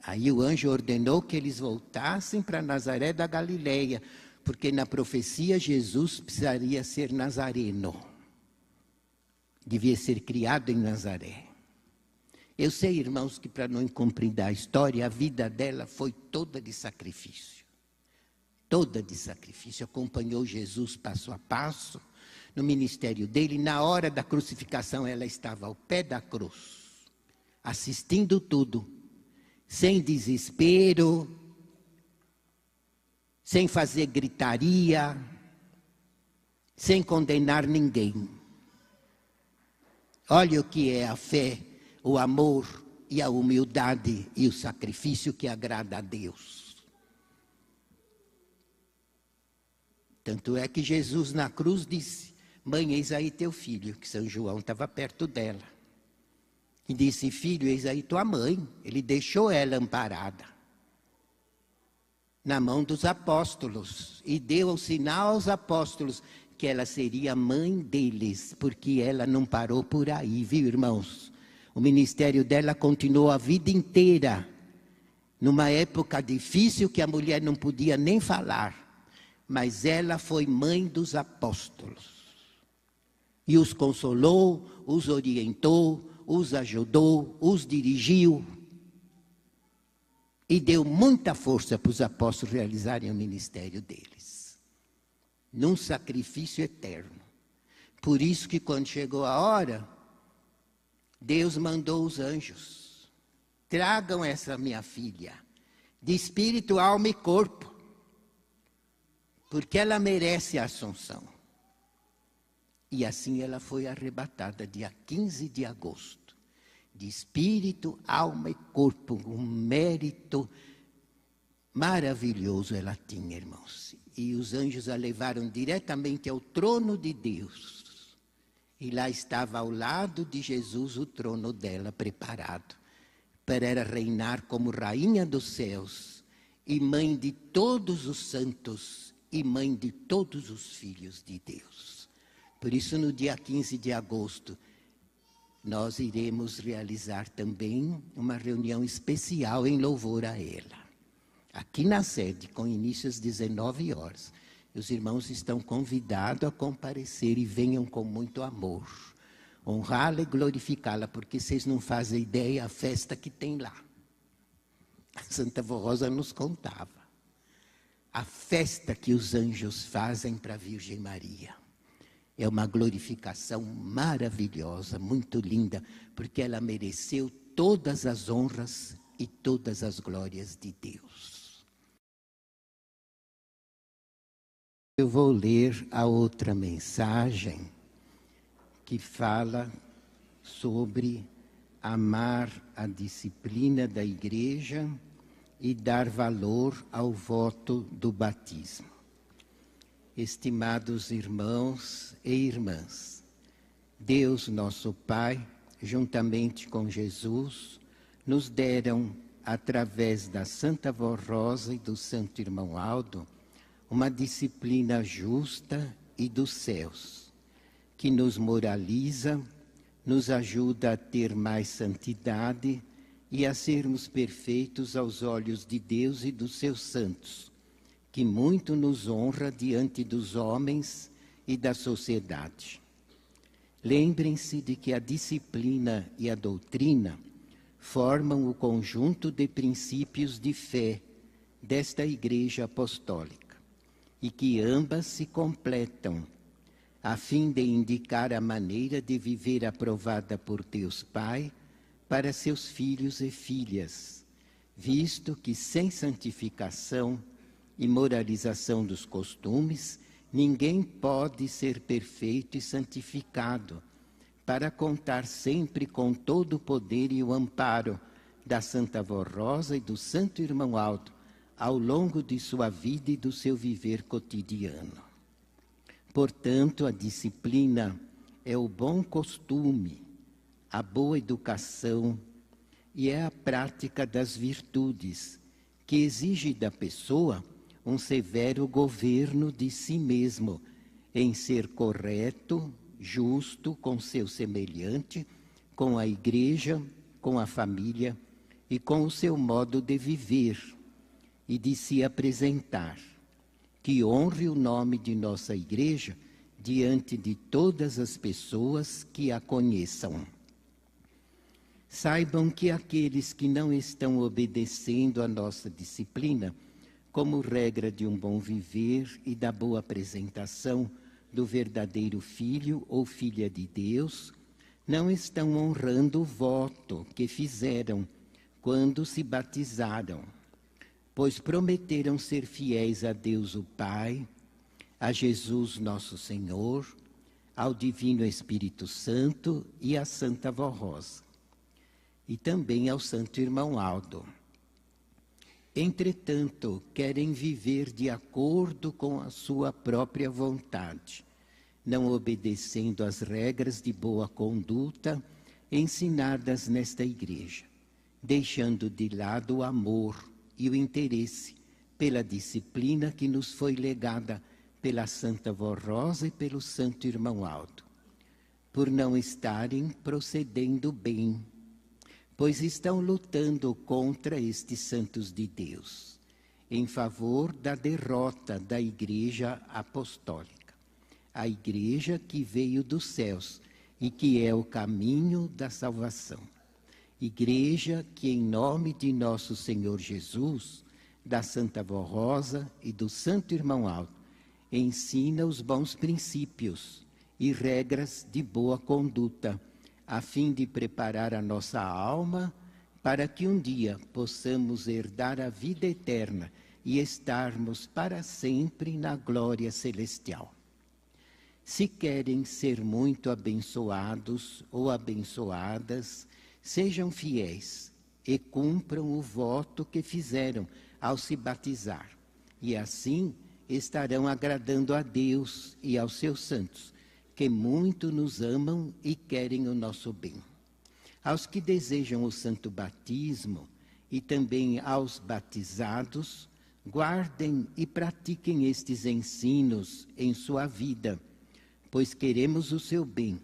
Aí o anjo ordenou que eles voltassem para Nazaré da Galileia, porque na profecia Jesus precisaria ser nazareno. Devia ser criado em Nazaré. Eu sei, irmãos, que para não incompreender a história, a vida dela foi toda de sacrifício. Toda de sacrifício. Acompanhou Jesus passo a passo no ministério dele. Na hora da crucificação, ela estava ao pé da cruz, assistindo tudo. Sem desespero, sem fazer gritaria, sem condenar ninguém. Olha o que é a fé, o amor e a humildade e o sacrifício que agrada a Deus. Tanto é que Jesus na cruz disse: mãe, eis aí teu filho, que São João estava perto dela. E disse, filho, eis aí tua mãe. Ele deixou ela amparada na mão dos apóstolos e deu o sinal aos apóstolos que ela seria mãe deles, porque ela não parou por aí, viu, irmãos? O ministério dela continuou a vida inteira, numa época difícil que a mulher não podia nem falar, mas ela foi mãe dos apóstolos. E os consolou, os orientou, os ajudou, os dirigiu. E deu muita força para os apóstolos realizarem o ministério deles. Num sacrifício eterno. Por isso que quando chegou a hora, Deus mandou os anjos. Tragam essa minha filha, de espírito, alma e corpo. Porque ela merece a assunção. E assim ela foi arrebatada, dia 15 de agosto. De espírito, alma e corpo, um mérito maravilhoso ela tinha, irmãos. E os anjos a levaram diretamente ao trono de Deus. E lá estava ao lado de Jesus o trono dela preparado, para ela reinar como rainha dos céus, e mãe de todos os santos, e mãe de todos os filhos de Deus. Por isso, no dia 15 de agosto, nós iremos realizar também uma reunião especial em louvor a ela. Aqui na sede, com início às 19 horas. Os irmãos estão convidados a comparecer e venham com muito amor. Honrá-la e glorificá-la, porque vocês não fazem ideia a festa que tem lá. A Santa Vó Rosa nos contava. A festa que os anjos fazem para a Virgem Maria. É uma glorificação maravilhosa, muito linda, porque ela mereceu todas as honras e todas as glórias de Deus. Eu vou ler a outra mensagem que fala sobre amar a disciplina da igreja e dar valor ao voto do batismo. Estimados irmãos e irmãs, Deus nosso Pai, juntamente com Jesus, nos deram, através da Santa Vó Rosa e do Santo Irmão Aldo, uma disciplina justa e dos céus, que nos moraliza, nos ajuda a ter mais santidade e a sermos perfeitos aos olhos de Deus e dos seus santos, que muito nos honra diante dos homens e da sociedade. Lembrem-se de que a disciplina e a doutrina formam o conjunto de princípios de fé desta Igreja Apostólica e que ambas se completam a fim de indicar a maneira de viver aprovada por Deus Pai para seus filhos e filhas, visto que sem santificação e moralização dos costumes, ninguém pode ser perfeito e santificado, para contar sempre com todo o poder e o amparo da Santa Vó Rosa e do Santo Irmão Aldo, ao longo de sua vida e do seu viver cotidiano. Portanto, a disciplina é o bom costume, a boa educação e é a prática das virtudes, que exige da pessoa um severo governo de si mesmo, em ser correto, justo com seu semelhante, com a igreja, com a família e com o seu modo de viver e de se apresentar, que honre o nome de nossa igreja diante de todas as pessoas que a conheçam. Saibam que aqueles que não estão obedecendo à nossa disciplina, como regra de um bom viver e da boa apresentação do verdadeiro filho ou filha de Deus, não estão honrando o voto que fizeram quando se batizaram, pois prometeram ser fiéis a Deus o Pai, a Jesus nosso Senhor, ao Divino Espírito Santo e à Santa Vó Rosa, e também ao Santo Irmão Aldo. Entretanto, querem viver de acordo com a sua própria vontade, não obedecendo às regras de boa conduta ensinadas nesta igreja, deixando de lado o amor e o interesse pela disciplina que nos foi legada pela Santa Vó Rosa e pelo Santo Irmão Aldo, por não estarem procedendo bem, pois estão lutando contra estes santos de Deus, em favor da derrota da Igreja Apostólica, a Igreja que veio dos céus e que é o caminho da salvação. Igreja que, em nome de nosso Senhor Jesus, da Santa Vó Rosa e do Santo Irmão Aldo, ensina os bons princípios e regras de boa conduta, a fim de preparar a nossa alma para que um dia possamos herdar a vida eterna e estarmos para sempre na glória celestial. Se querem ser muito abençoados ou abençoadas, sejam fiéis e cumpram o voto que fizeram ao se batizar, e assim estarão agradando a Deus e aos seus santos, que muito nos amam e querem o nosso bem. Aos que desejam o santo batismo e também aos batizados, guardem e pratiquem estes ensinos em sua vida, pois queremos o seu bem,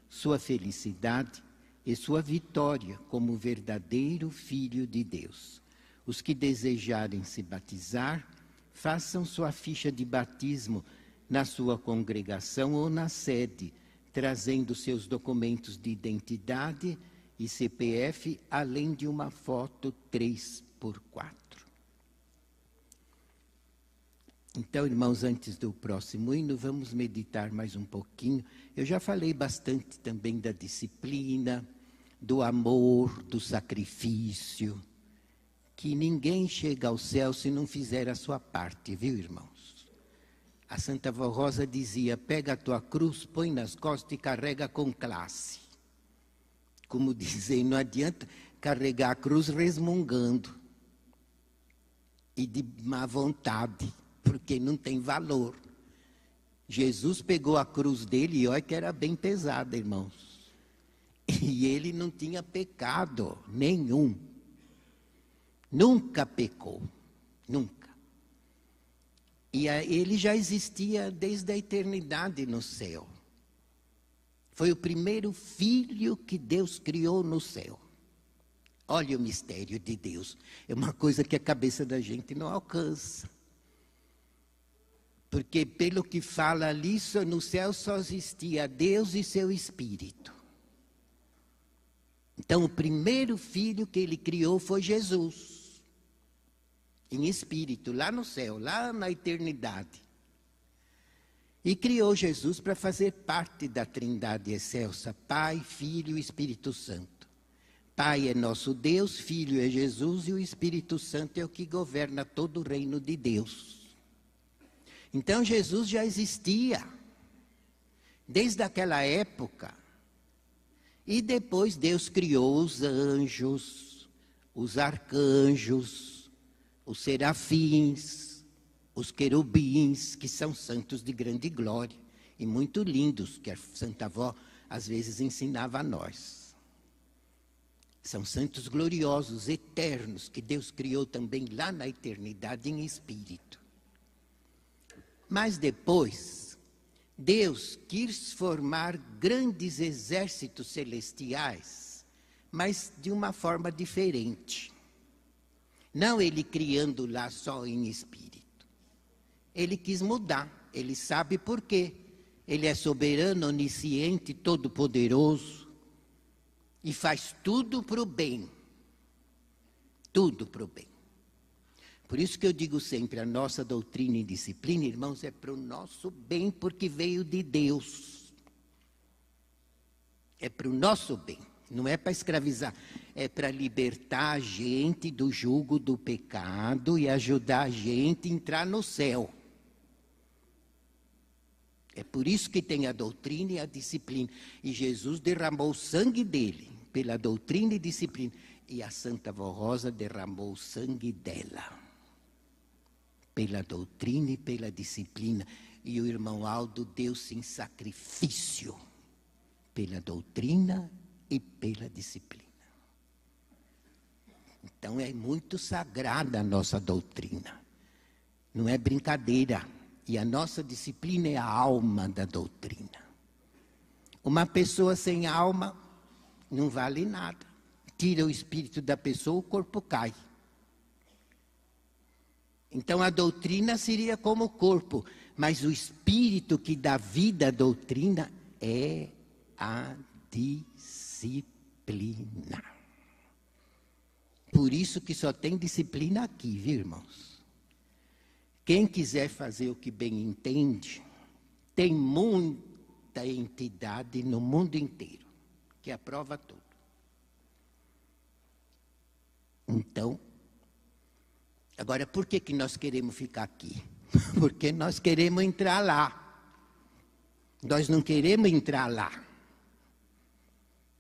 sua felicidade e sua vitória como verdadeiro Filho de Deus. Os que desejarem se batizar, façam sua ficha de batismo na sua congregação ou na sede, trazendo seus documentos de identidade e CPF, além de uma foto 3x4. Então, irmãos, antes do próximo hino, vamos meditar mais um pouquinho. Eu já falei bastante também da disciplina, do amor, do sacrifício, que ninguém chega ao céu se não fizer a sua parte, viu, irmãos? A Santa Vó Rosa dizia, pega a tua cruz, põe nas costas e carrega com classe. Como dizem, não adianta carregar a cruz resmungando e de má vontade, porque não tem valor. Jesus pegou a cruz dele e olha que era bem pesada, irmãos. E ele não tinha pecado nenhum. Nunca pecou, nunca. E ele já existia desde a eternidade no céu. Foi o primeiro filho que Deus criou no céu. Olha o mistério de Deus. É uma coisa que a cabeça da gente não alcança. Porque pelo que fala ali, no céu só existia Deus e seu Espírito. Então o primeiro filho que ele criou foi Jesus. Em espírito, lá no céu, lá na eternidade. E criou Jesus para fazer parte da Trindade excelsa, Pai, Filho e Espírito Santo. Pai é nosso Deus, Filho é Jesus e o Espírito Santo é o que governa todo o reino de Deus. Então Jesus já existia, desde aquela época. E depois Deus criou os anjos, os arcanjos, os serafins, os querubins, que são santos de grande glória e muito lindos, que a Santa Avó às vezes ensinava a nós. São santos gloriosos, eternos, que Deus criou também lá na eternidade em espírito. Mas depois, Deus quis formar grandes exércitos celestiais, mas de uma forma diferente. Não ele criando lá só em espírito. Ele quis mudar, ele sabe por quê. Ele é soberano, onisciente, todo-poderoso e faz tudo para o bem. Tudo para o bem. Por isso que eu digo sempre, a nossa doutrina e disciplina, irmãos, é para o nosso bem, porque veio de Deus. É para o nosso bem. Não é para escravizar, é para libertar a gente do jugo do pecado e ajudar a gente a entrar no céu. É por isso que tem a doutrina e a disciplina. E Jesus derramou o sangue dele pela doutrina e disciplina. E a Santa Vó Rosa derramou o sangue dela pela doutrina e pela disciplina. e o irmão Aldo deu-se em sacrifício pela doutrina e pela disciplina. Então é muito sagrada a nossa doutrina, não é brincadeira. E a nossa disciplina é a alma da doutrina. Uma pessoa sem alma não vale nada. Tira o espírito da pessoa, o corpo cai. Então a doutrina seria como o corpo, mas o espírito que dá vida à doutrina é a disciplina. Por isso que só tem disciplina aqui, viu, irmãos? Quem quiser fazer o que bem entende, tem muita entidade no mundo inteiro que aprova tudo. Então, agora por que nós queremos ficar aqui? Porque nós queremos entrar lá. Nós não queremos entrar lá.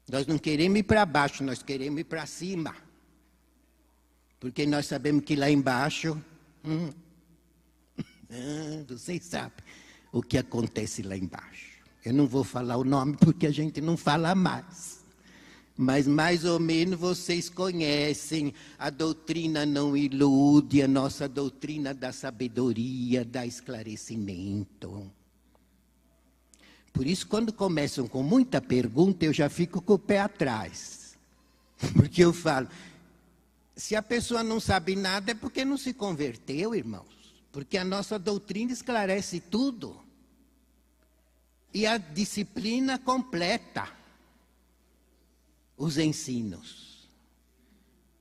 Nós não queremos ir para baixo, nós queremos ir para cima. Porque nós sabemos que lá embaixo... vocês sabem o que acontece lá embaixo. Eu não vou falar o nome porque a gente não fala mais. Mas mais ou menos vocês conhecem. A doutrina não ilude, a nossa doutrina dá sabedoria, dá esclarecimento. Por isso, quando começam com muita pergunta, eu já fico com o pé atrás. Porque eu falo, se a pessoa não sabe nada é porque não se converteu, irmãos. Porque a nossa doutrina esclarece tudo. E a disciplina completa os ensinos.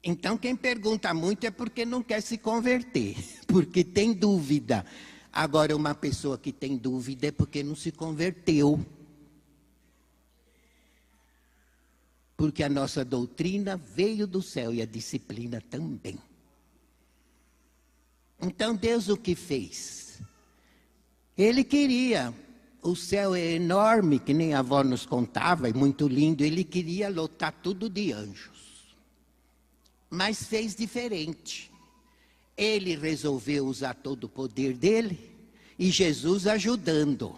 Então, quem pergunta muito é porque não quer se converter. Porque tem dúvida. Agora, uma pessoa que tem dúvida é porque não se converteu. Porque a nossa doutrina veio do céu e a disciplina também. Então Deus o que fez? Ele queria, o céu é enorme, que nem a avó nos contava, é muito lindo, ele queria lotar tudo de anjos. Mas fez diferente. Ele resolveu usar todo o poder dele e Jesus ajudando.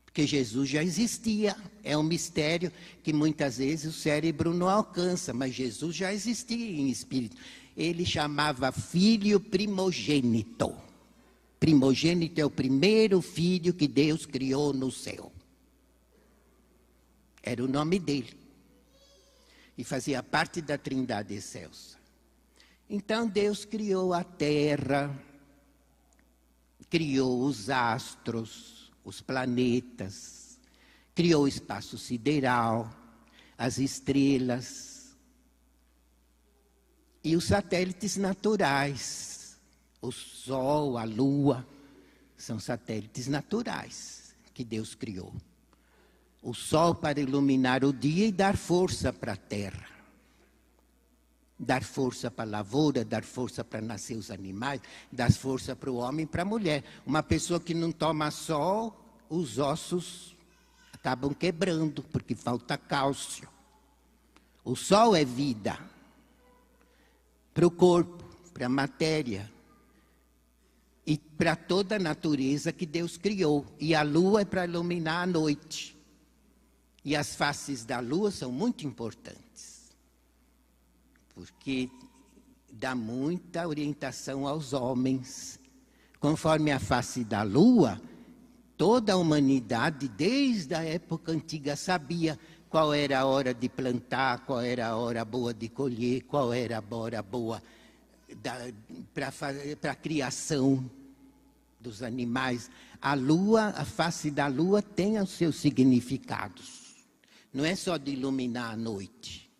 Porque Jesus já existia, é um mistério que muitas vezes o cérebro não alcança, mas Jesus já existia em espírito. Ele chamava filho primogênito. Primogênito é o primeiro filho que Deus criou no céu. Era o nome dele. E fazia parte da Trindade excelsa. Então Deus criou a terra, criou os astros, os planetas, criou o espaço sideral, as estrelas, e os satélites naturais, o Sol, a Lua, são satélites naturais que Deus criou. O Sol para iluminar o dia e dar força para a terra. Dar força para a lavoura, dar força para nascer os animais, dar força para o homem e para a mulher. Uma pessoa que não toma sol, os ossos acabam quebrando, porque falta cálcio. O sol é vida. Para o corpo, para a matéria e para toda a natureza que Deus criou. E a lua é para iluminar a noite. E as faces da lua são muito importantes, porque dá muita orientação aos homens. Conforme a face da lua, toda a humanidade, desde a época antiga, sabia qual era a hora de plantar, qual era a hora boa de colher, qual era a hora boa para a criação dos animais. A lua, a face da lua tem os seus significados. Não é só de iluminar a noite.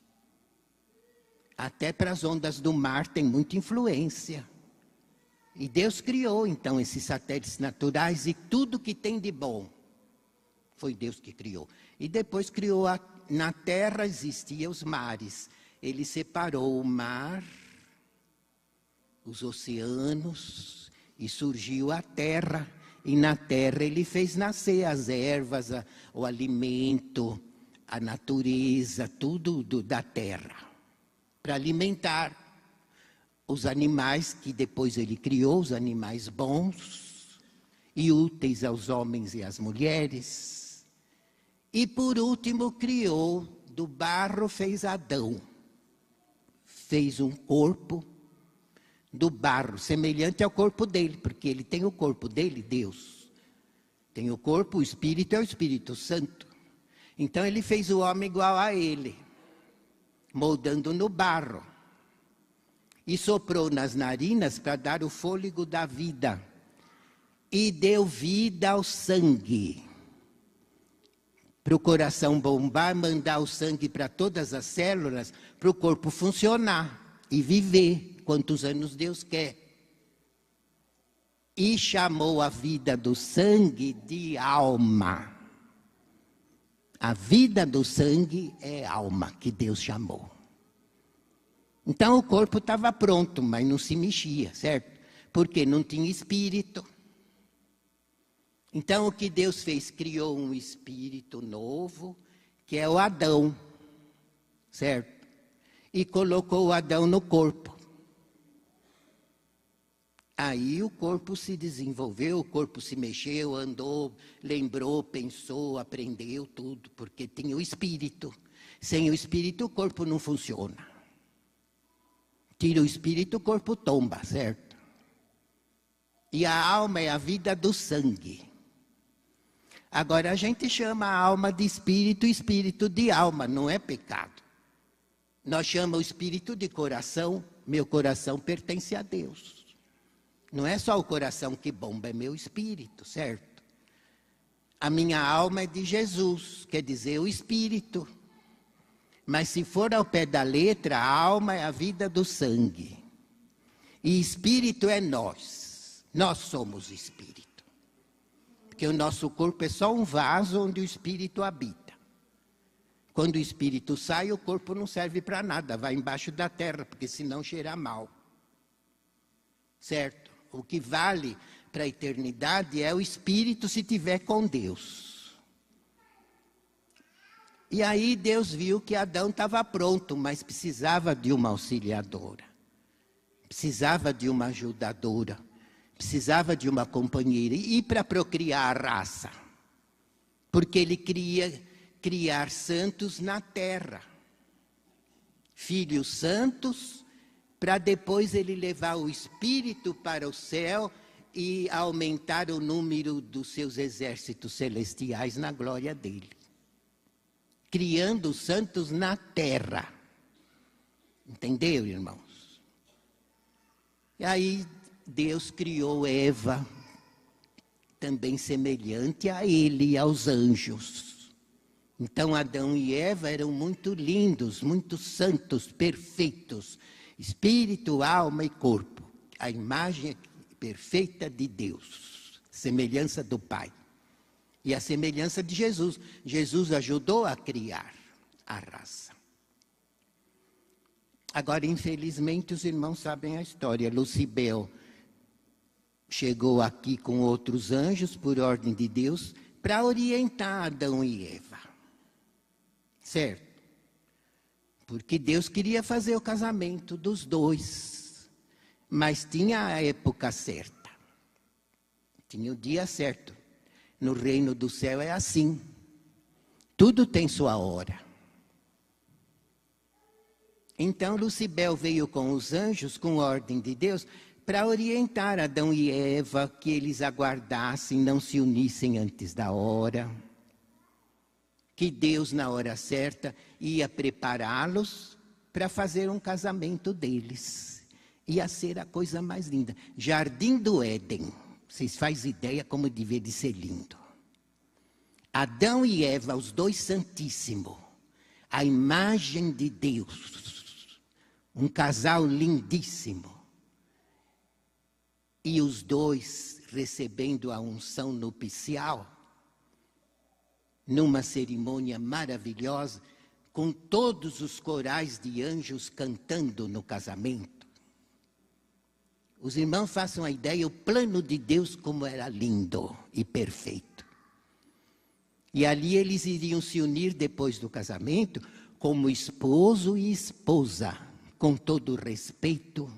Até para as ondas do mar tem muita influência. E Deus criou, então, esses satélites naturais e tudo que tem de bom. Foi Deus que criou. E depois criou, na terra existiam os mares. Ele separou o mar, os oceanos, e surgiu a terra. E na terra ele fez nascer as ervas, o alimento, a natureza, tudo da terra. Para alimentar os animais que depois ele criou, os animais bons. e úteis aos homens e às mulheres. E por último criou, do barro fez Adão. Fez um corpo do barro, semelhante ao corpo dele, porque ele tem o corpo dele, Deus. Tem o corpo, o Espírito é o Espírito Santo. Então ele fez o homem igual a ele, moldando no barro. E soprou nas narinas para dar o fôlego da vida. E deu vida ao sangue. Para o coração bombar, mandar o sangue para todas as células, para o corpo funcionar e viver quantos anos Deus quer. E chamou a vida do sangue de alma. A vida do sangue é alma que Deus chamou. Então o corpo estava pronto, mas não se mexia, certo? Porque não tinha espírito. Então o que Deus fez? Criou um espírito novo, que é o Adão, certo? E colocou o Adão no corpo. Aí o corpo se desenvolveu, o corpo se mexeu, andou, lembrou, pensou, aprendeu tudo, porque tinha o espírito. Sem o espírito o corpo não funciona. Tira o espírito, o corpo tomba, certo? E a alma é a vida do sangue. Agora a gente chama a alma de espírito, espírito de alma, não é pecado. Nós chamamos o espírito de coração, meu coração pertence a Deus. Não é só o coração que bomba, é meu espírito, certo? A minha alma é de Jesus, quer dizer, o espírito. Mas se for ao pé da letra, a alma é a vida do sangue. E espírito é nós. Nós somos espírito. Porque o nosso corpo é só um vaso onde o espírito habita. Quando o espírito sai, o corpo não serve para nada, vai embaixo da terra, porque senão cheira mal. Certo? O que vale para a eternidade é o espírito se tiver com Deus. E aí Deus viu que Adão estava pronto, mas precisava de uma auxiliadora. Precisava de uma ajudadora. Precisava de uma companheira. E para procriar a raça. Porque ele queria criar santos na terra. Filhos santos, para depois ele levar o espírito para o céu e aumentar o número dos seus exércitos celestiais na glória dele. Criando os santos na terra. Entendeu, irmãos? E aí Deus criou Eva, também semelhante a ele e aos anjos. Então Adão e Eva eram muito lindos, muito santos, perfeitos. Espírito, alma e corpo. A imagem perfeita de Deus. Semelhança do Pai. E a semelhança de Jesus. Jesus ajudou a criar a raça. Agora, infelizmente, os irmãos sabem a história. Lucibel chegou aqui com outros anjos, por ordem de Deus, para orientar Adão e Eva. Certo? Porque Deus queria fazer o casamento dos dois. Mas tinha a época certa. Tinha o dia certo. No reino do céu é assim. Tudo tem sua hora. Então Lucibel veio com os anjos, com ordem de Deus, para orientar Adão e Eva, que eles aguardassem, não se unissem antes da hora. Que Deus, na hora certa, ia prepará-los para fazer um casamento deles. Ia ser a coisa mais linda. Jardim do Éden. Vocês fazem ideia como devia de ser lindo. Adão e Eva, os dois santíssimos. A imagem de Deus. Um casal lindíssimo. E os dois recebendo a unção nupcial. Numa cerimônia maravilhosa, com todos os corais de anjos cantando no casamento. Os irmãos façam a ideia, o plano de Deus como era lindo e perfeito. E ali eles iriam se unir depois do casamento, como esposo e esposa, com todo o respeito,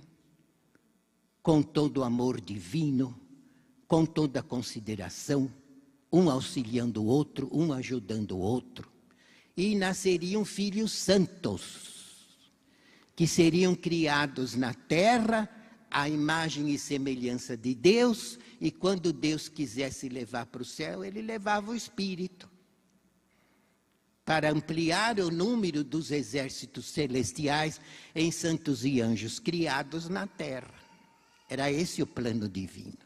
com todo o amor divino, com toda consideração, um auxiliando o outro, um ajudando o outro. E nasceriam filhos santos, que seriam criados na terra, à imagem e semelhança de Deus, e quando Deus quisesse levar para o céu, ele levava o Espírito, para ampliar o número dos exércitos celestiais em santos e anjos criados na terra. Era esse o plano divino.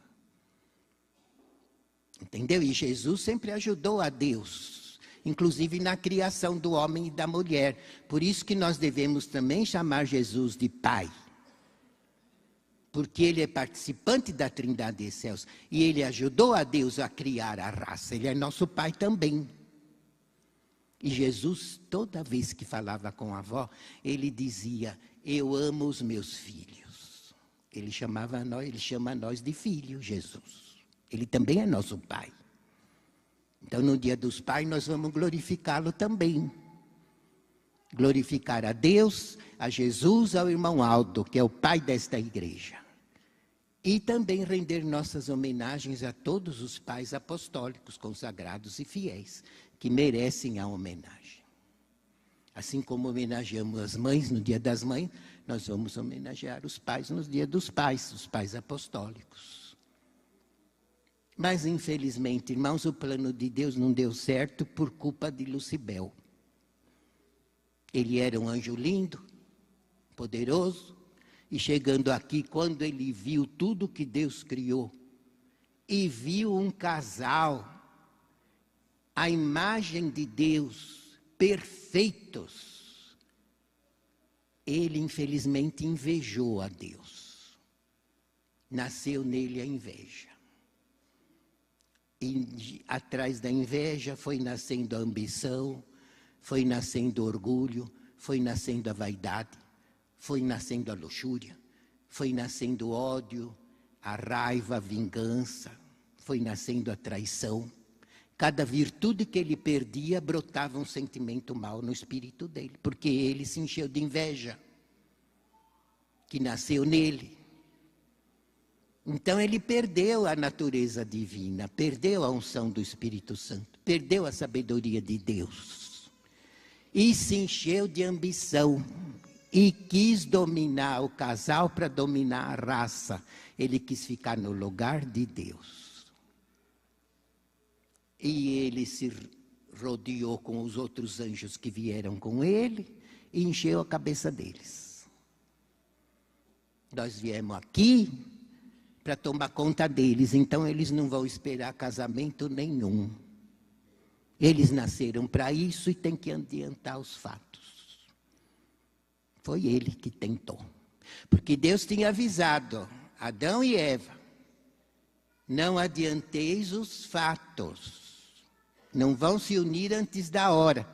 Entendeu? E Jesus sempre ajudou a Deus, inclusive na criação do homem e da mulher. Por isso que nós devemos também chamar Jesus de Pai. Porque ele é participante da Trindade dos céus. E ele ajudou a Deus a criar a raça. Ele é nosso Pai também. E Jesus, toda vez que falava com a avó, ele dizia, eu amo os meus filhos. Ele chama a nós de filho, Jesus. Ele também é nosso Pai. Então, no dia dos pais, nós vamos glorificá-lo também. Glorificar a Deus, a Jesus, ao irmão Aldo, que é o pai desta igreja. E também render nossas homenagens a todos os pais apostólicos, consagrados e fiéis, que merecem a homenagem. Assim como homenageamos as mães no dia das mães, nós vamos homenagear os pais no dia dos pais, os pais apostólicos. Mas, infelizmente, irmãos, o plano de Deus não deu certo por culpa de Lucibel. Ele era um anjo lindo, poderoso, e chegando aqui, quando ele viu tudo que Deus criou, e viu um casal, a imagem de Deus, perfeitos, ele, infelizmente, invejou a Deus. Nasceu nele a inveja. E atrás da inveja foi nascendo a ambição, foi nascendo o orgulho, foi nascendo a vaidade, foi nascendo a luxúria, foi nascendo o ódio, a raiva, a vingança, foi nascendo a traição. Cada virtude que ele perdia, brotava um sentimento mau no espírito dele, porque ele se encheu de inveja, que nasceu nele. Então ele perdeu a natureza divina, perdeu a unção do Espírito Santo, perdeu a sabedoria de Deus. E se encheu de ambição e quis dominar o casal para dominar a raça. Ele quis ficar no lugar de Deus. E ele se rodeou com os outros anjos que vieram com ele e encheu a cabeça deles. Nós viemos aqui para tomar conta deles, então eles não vão esperar casamento nenhum. Eles nasceram para isso e tem que adiantar os fatos. Foi ele que tentou. Porque Deus tinha avisado Adão e Eva, não adianteis os fatos, não vão se unir antes da hora,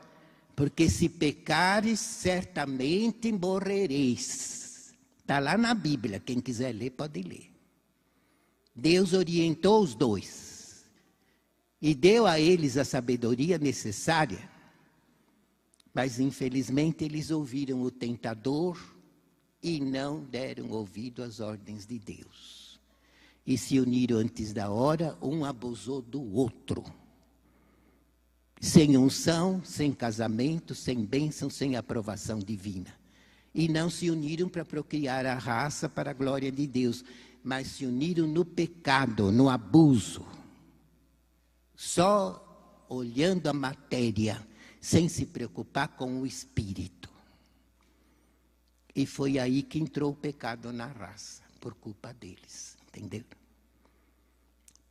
porque se pecares, certamente morrereis. Está lá na Bíblia, quem quiser ler pode ler. Deus orientou os dois e deu a eles a sabedoria necessária, mas infelizmente eles ouviram o tentador e não deram ouvido às ordens de Deus. E se uniram antes da hora, um abusou do outro. Sem unção, sem casamento, sem bênção, sem aprovação divina. E não se uniram para procriar a raça para a glória de Deus, mas se uniram no pecado, no abuso, só olhando a matéria, sem se preocupar com o espírito. E foi aí que entrou o pecado na raça, por culpa deles, entenderam?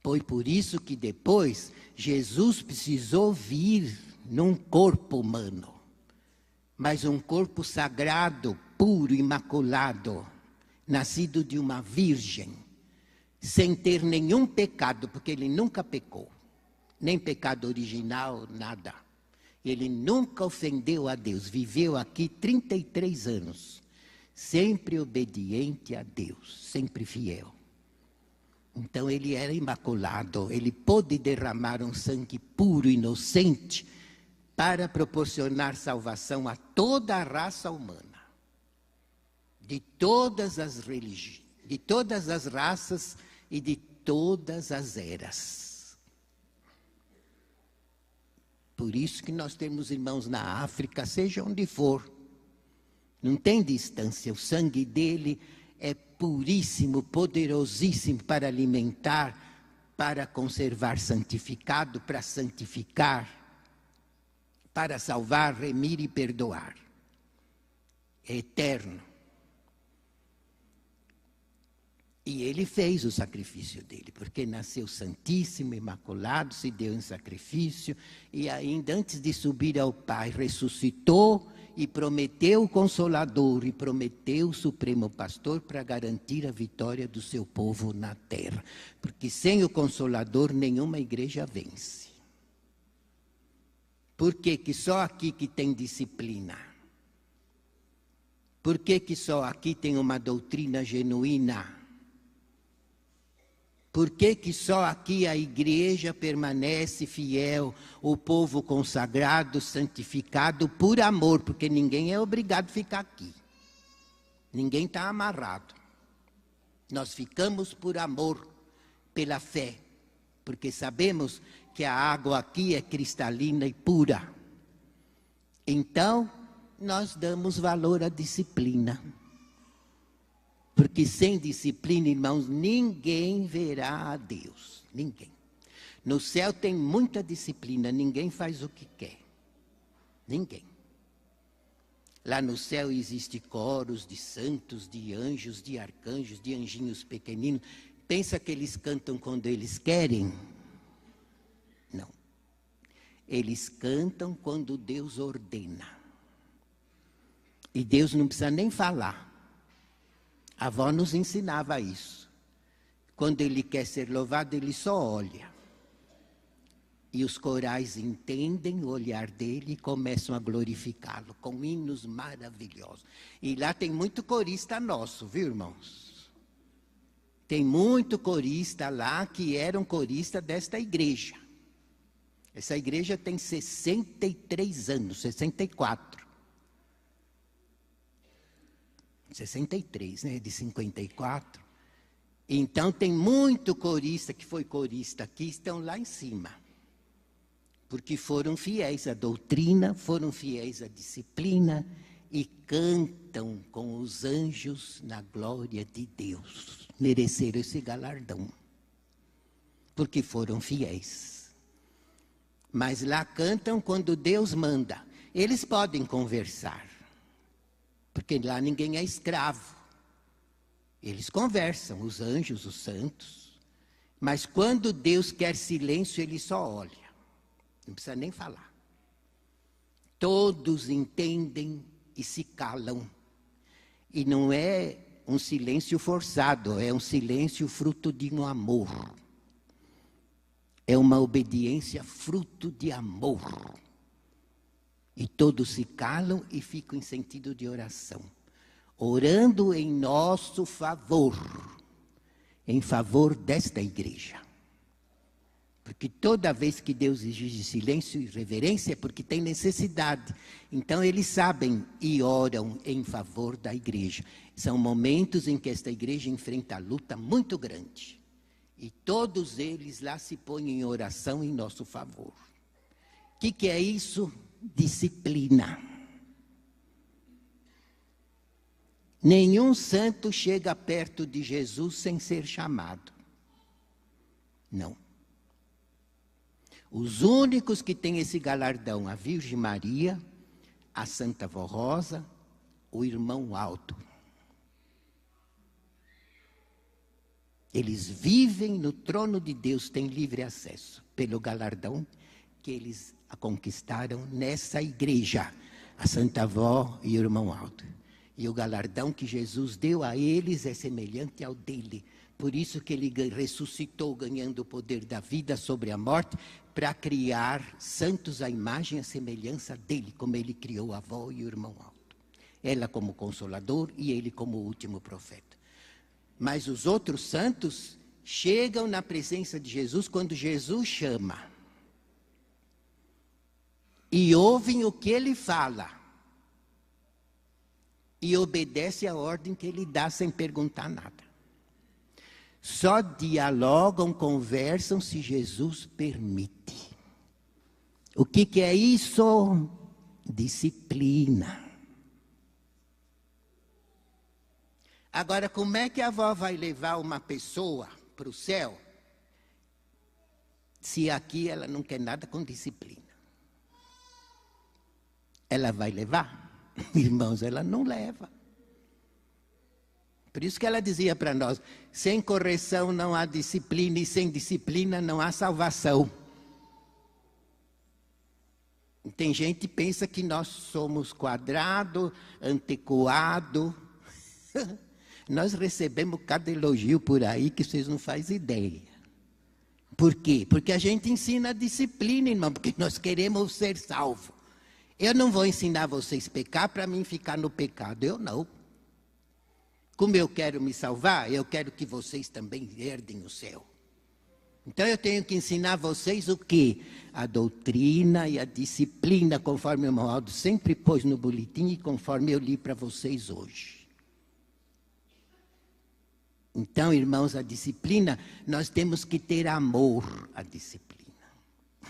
Foi por isso que depois Jesus precisou vir num corpo humano, mas um corpo sagrado, puro, imaculado, nascido de uma virgem, sem ter nenhum pecado, porque ele nunca pecou, nem pecado original, nada. Ele nunca ofendeu a Deus, viveu aqui 33 anos, sempre obediente a Deus, sempre fiel. Então ele era imaculado, ele pôde derramar um sangue puro, inocente, para proporcionar salvação a toda a raça humana. De todas as religiões, de todas as raças e de todas as eras. Por isso que nós temos irmãos na África, seja onde for. Não tem distância, o sangue dele é puríssimo, poderosíssimo para alimentar, para conservar santificado, para santificar, para salvar, remir e perdoar. É eterno. E ele fez o sacrifício dele, porque nasceu santíssimo, imaculado, se deu em sacrifício, e ainda antes de subir ao Pai, ressuscitou e prometeu o Consolador, e prometeu o Supremo Pastor para garantir a vitória do seu povo na terra. Porque sem o Consolador, nenhuma igreja vence. Por que que só aqui que tem disciplina? Por que que só aqui tem uma doutrina genuína? Por que que só aqui a igreja permanece fiel, o povo consagrado, santificado por amor? Porque ninguém é obrigado a ficar aqui. Ninguém está amarrado. Nós ficamos por amor, pela fé, porque sabemos que a água aqui é cristalina e pura. Então, nós damos valor à disciplina. Porque sem disciplina, irmãos, ninguém verá a Deus. Ninguém. No céu tem muita disciplina, ninguém faz o que quer. Ninguém. Lá no céu existe coros de santos, de anjos, de arcanjos, de anjinhos pequeninos. Pensa que eles cantam quando eles querem? Não. Eles cantam quando Deus ordena. E Deus não precisa nem falar. A avó nos ensinava isso. Quando ele quer ser louvado, ele só olha. E os corais entendem o olhar dele e começam a glorificá-lo com hinos maravilhosos. E lá tem muito corista nosso, viu, irmãos? Tem muito corista lá que eram corista desta igreja. Essa igreja tem 63 anos, 64. 63, né? De 54. Então tem muito corista que foi corista aqui, estão lá em cima. Porque foram fiéis à doutrina, foram fiéis à disciplina e cantam com os anjos na glória de Deus. Mereceram esse galardão. Porque foram fiéis. Mas lá cantam quando Deus manda. Eles podem conversar. Porque lá ninguém é escravo. Eles conversam, os anjos, os santos. Mas quando Deus quer silêncio, ele só olha. Não precisa nem falar. Todos entendem e se calam. E não é um silêncio forçado, é um silêncio fruto de um amor. É uma obediência fruto de amor. E todos se calam e ficam em sentido de oração. Orando em nosso favor. Em favor desta igreja. Porque toda vez que Deus exige silêncio e reverência é porque tem necessidade. Então eles sabem e oram em favor da igreja. São momentos em que esta igreja enfrenta luta muito grande. E todos eles lá se põem em oração em nosso favor. O que é isso? Disciplina. Nenhum santo chega perto de Jesus sem ser chamado. Não. Os únicos que têm esse galardão, a Virgem Maria, a Santa Vó Rosa, o irmão Aldo. Eles vivem no trono de Deus, têm livre acesso, pelo galardão que eles conquistaram nessa igreja, a Santa Vó e o irmão Aldo. E o galardão que Jesus deu a eles é semelhante ao dele. Por isso que ele ressuscitou, ganhando o poder da vida sobre a morte, para criar santos à imagem e à semelhança dele, como ele criou a avó e o irmão Aldo. Ela como consolador e ele como último profeta. Mas os outros santos chegam na presença de Jesus quando Jesus chama. E ouvem o que ele fala. E obedecem a ordem que ele dá sem perguntar nada. Só dialogam, conversam se Jesus permite. O que é isso? Disciplina. Agora, como é que a avó vai levar uma pessoa para o céu se aqui ela não quer nada com disciplina? Ela vai levar? Irmãos, ela não leva. Por isso que ela dizia para nós, sem correção não há disciplina e sem disciplina não há salvação. Tem gente que pensa que nós somos quadrado, antiquado. Nós recebemos cada elogio por aí que vocês não fazem ideia. Por quê? Porque a gente ensina a disciplina, irmão, porque nós queremos ser salvos. Eu não vou ensinar vocês a pecar para mim ficar no pecado, eu não. Como eu quero me salvar, eu quero que vocês também herdem o céu. Então eu tenho que ensinar vocês o quê? A doutrina e a disciplina, conforme o irmão Aldo sempre pôs no boletim e conforme eu li para vocês hoje. Então, irmãos, a disciplina, nós temos que ter amor à disciplina.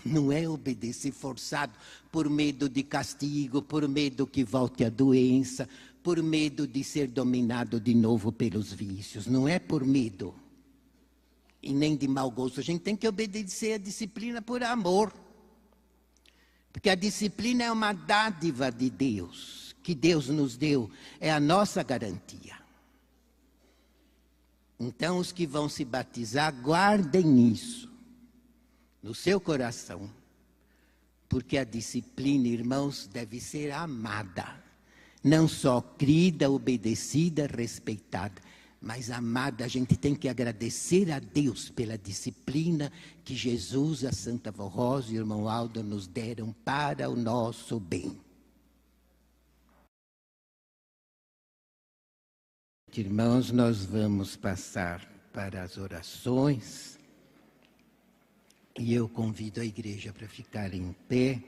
Não é obedecer forçado por medo de castigo, por medo que volte a doença, por medo de ser dominado de novo pelos vícios. Não é por medo e nem de mau gosto. A gente tem que obedecer a disciplina por amor. Porque a disciplina é uma dádiva de Deus, que Deus nos deu, é a nossa garantia. Então, os que vão se batizar, guardem isso no seu coração. Porque a disciplina, irmãos, deve ser amada. Não só crida, obedecida, respeitada, mas amada. A gente tem que agradecer a Deus pela disciplina que Jesus, a Santa Vó Rosa e o irmão Aldo nos deram para o nosso bem. Irmãos, nós vamos passar para as orações. E eu convido a igreja para ficar em pé.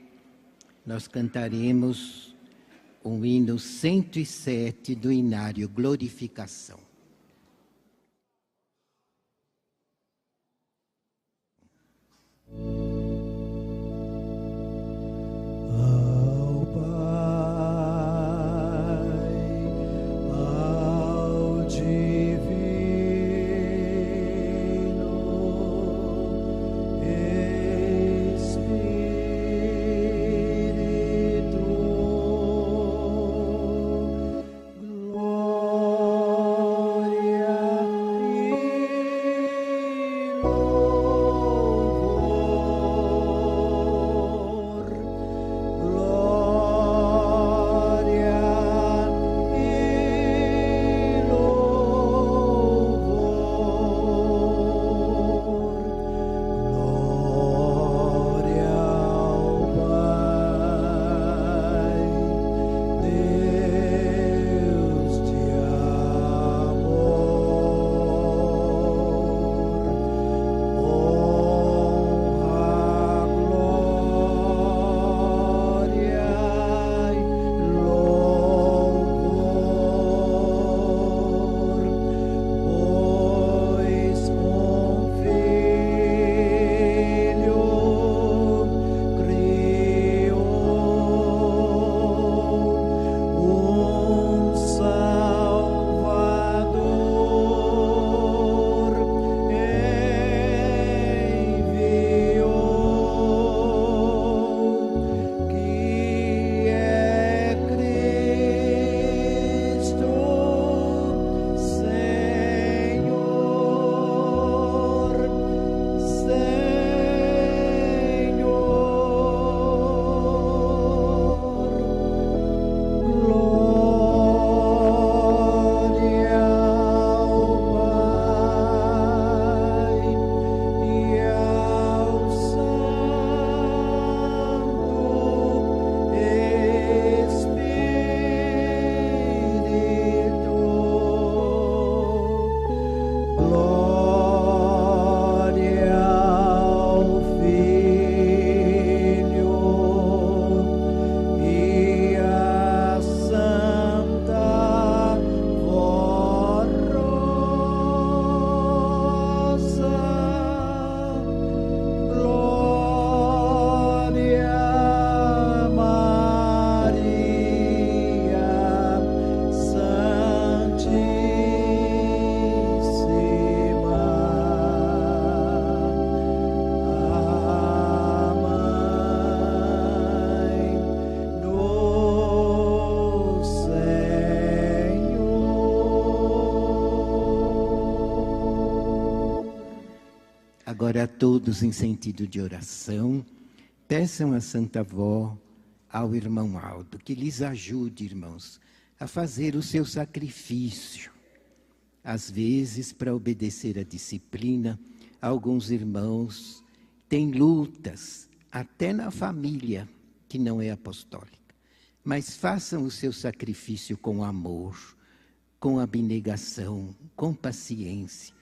Nós cantaremos o hino 107 do Inário, Glorificação. Ao Pai, ao Divino Espírito, glória e louvor. Agora todos em sentido de oração, peçam a Santa Avó, ao irmão Aldo, que lhes ajude, irmãos, a fazer o seu sacrifício. Às vezes, para obedecer a disciplina, alguns irmãos têm lutas, até na família, que não é apostólica. Mas façam o seu sacrifício com amor, com abnegação, com paciência.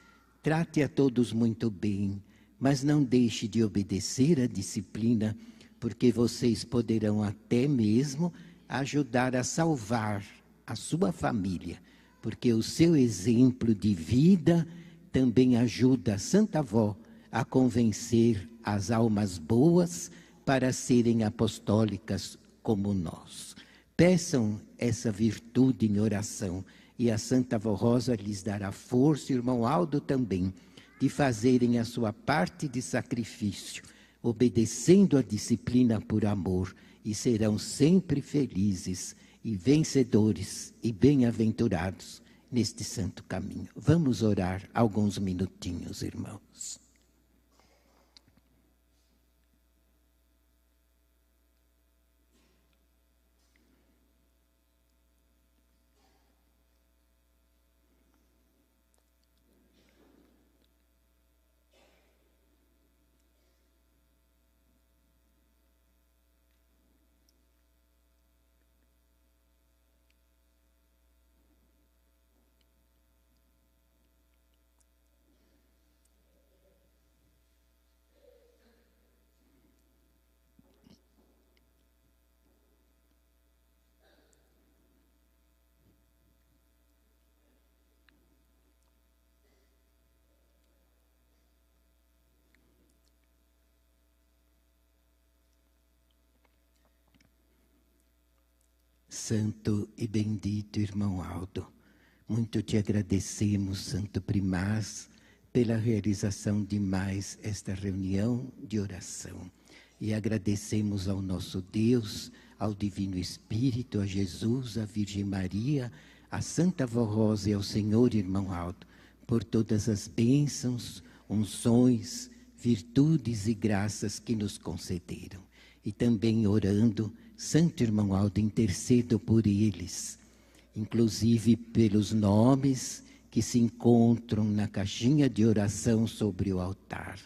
Trate a todos muito bem, mas não deixe de obedecer a disciplina, porque vocês poderão até mesmo ajudar a salvar a sua família, porque o seu exemplo de vida também ajuda a Santa Avó a convencer as almas boas para serem apostólicas como nós. Peçam essa virtude em oração e a Santa Avó Rosa lhes dará força, irmão Aldo também, de fazerem a sua parte de sacrifício, obedecendo a disciplina por amor, e serão sempre felizes e vencedores e bem-aventurados neste santo caminho. Vamos orar alguns minutinhos, irmãos. Santo e bendito irmão Aldo, muito te agradecemos, Santo Primaz, pela realização de mais esta reunião de oração. E agradecemos ao nosso Deus, ao Divino Espírito, a Jesus, a Virgem Maria, a Santa Avó Rosa e ao Senhor, irmão Aldo, por todas as bênçãos, unções, virtudes e graças que nos concederam. E também orando, Santo irmão Aldo, intercedo por eles, inclusive pelos nomes que se encontram na caixinha de oração sobre o altar.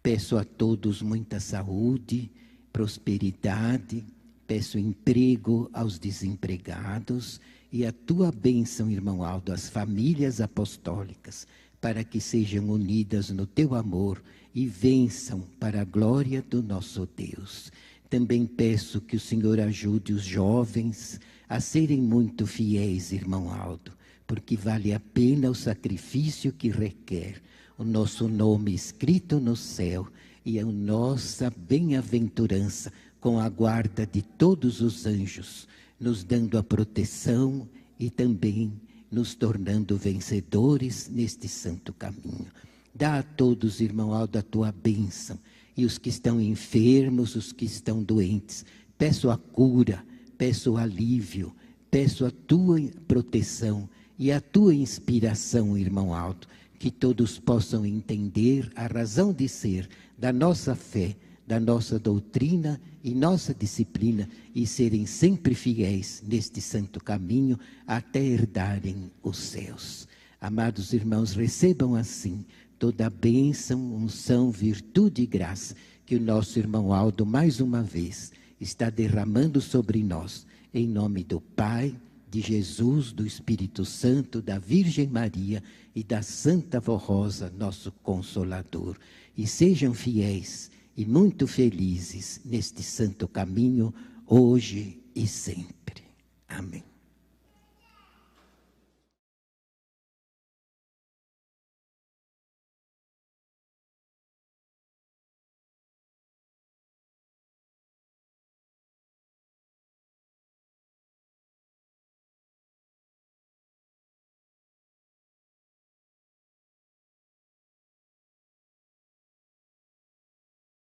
Peço a todos muita saúde, prosperidade, peço emprego aos desempregados e a tua bênção, irmão Aldo, às famílias apostólicas, para que sejam unidas no teu amor e vençam para a glória do nosso Deus. Também peço que o Senhor ajude os jovens a serem muito fiéis, irmão Aldo, porque vale a pena o sacrifício que requer o nosso nome escrito no céu e a nossa bem-aventurança com a guarda de todos os anjos, nos dando a proteção e também nos tornando vencedores neste santo caminho. Dá a todos, irmão Aldo, a tua bênção. E os que estão enfermos, os que estão doentes, peço a cura, peço o alívio, peço a tua proteção e a tua inspiração, irmão Aldo, que todos possam entender a razão de ser da nossa fé, da nossa doutrina e nossa disciplina e serem sempre fiéis neste santo caminho até herdarem os céus. Amados irmãos, recebam assim toda a bênção, unção, virtude e graça que o nosso irmão Aldo, mais uma vez, está derramando sobre nós, em nome do Pai, de Jesus, do Espírito Santo, da Virgem Maria e da Santa Avó Rosa, nosso Consolador. E sejam fiéis e muito felizes neste santo caminho, hoje e sempre. Amém.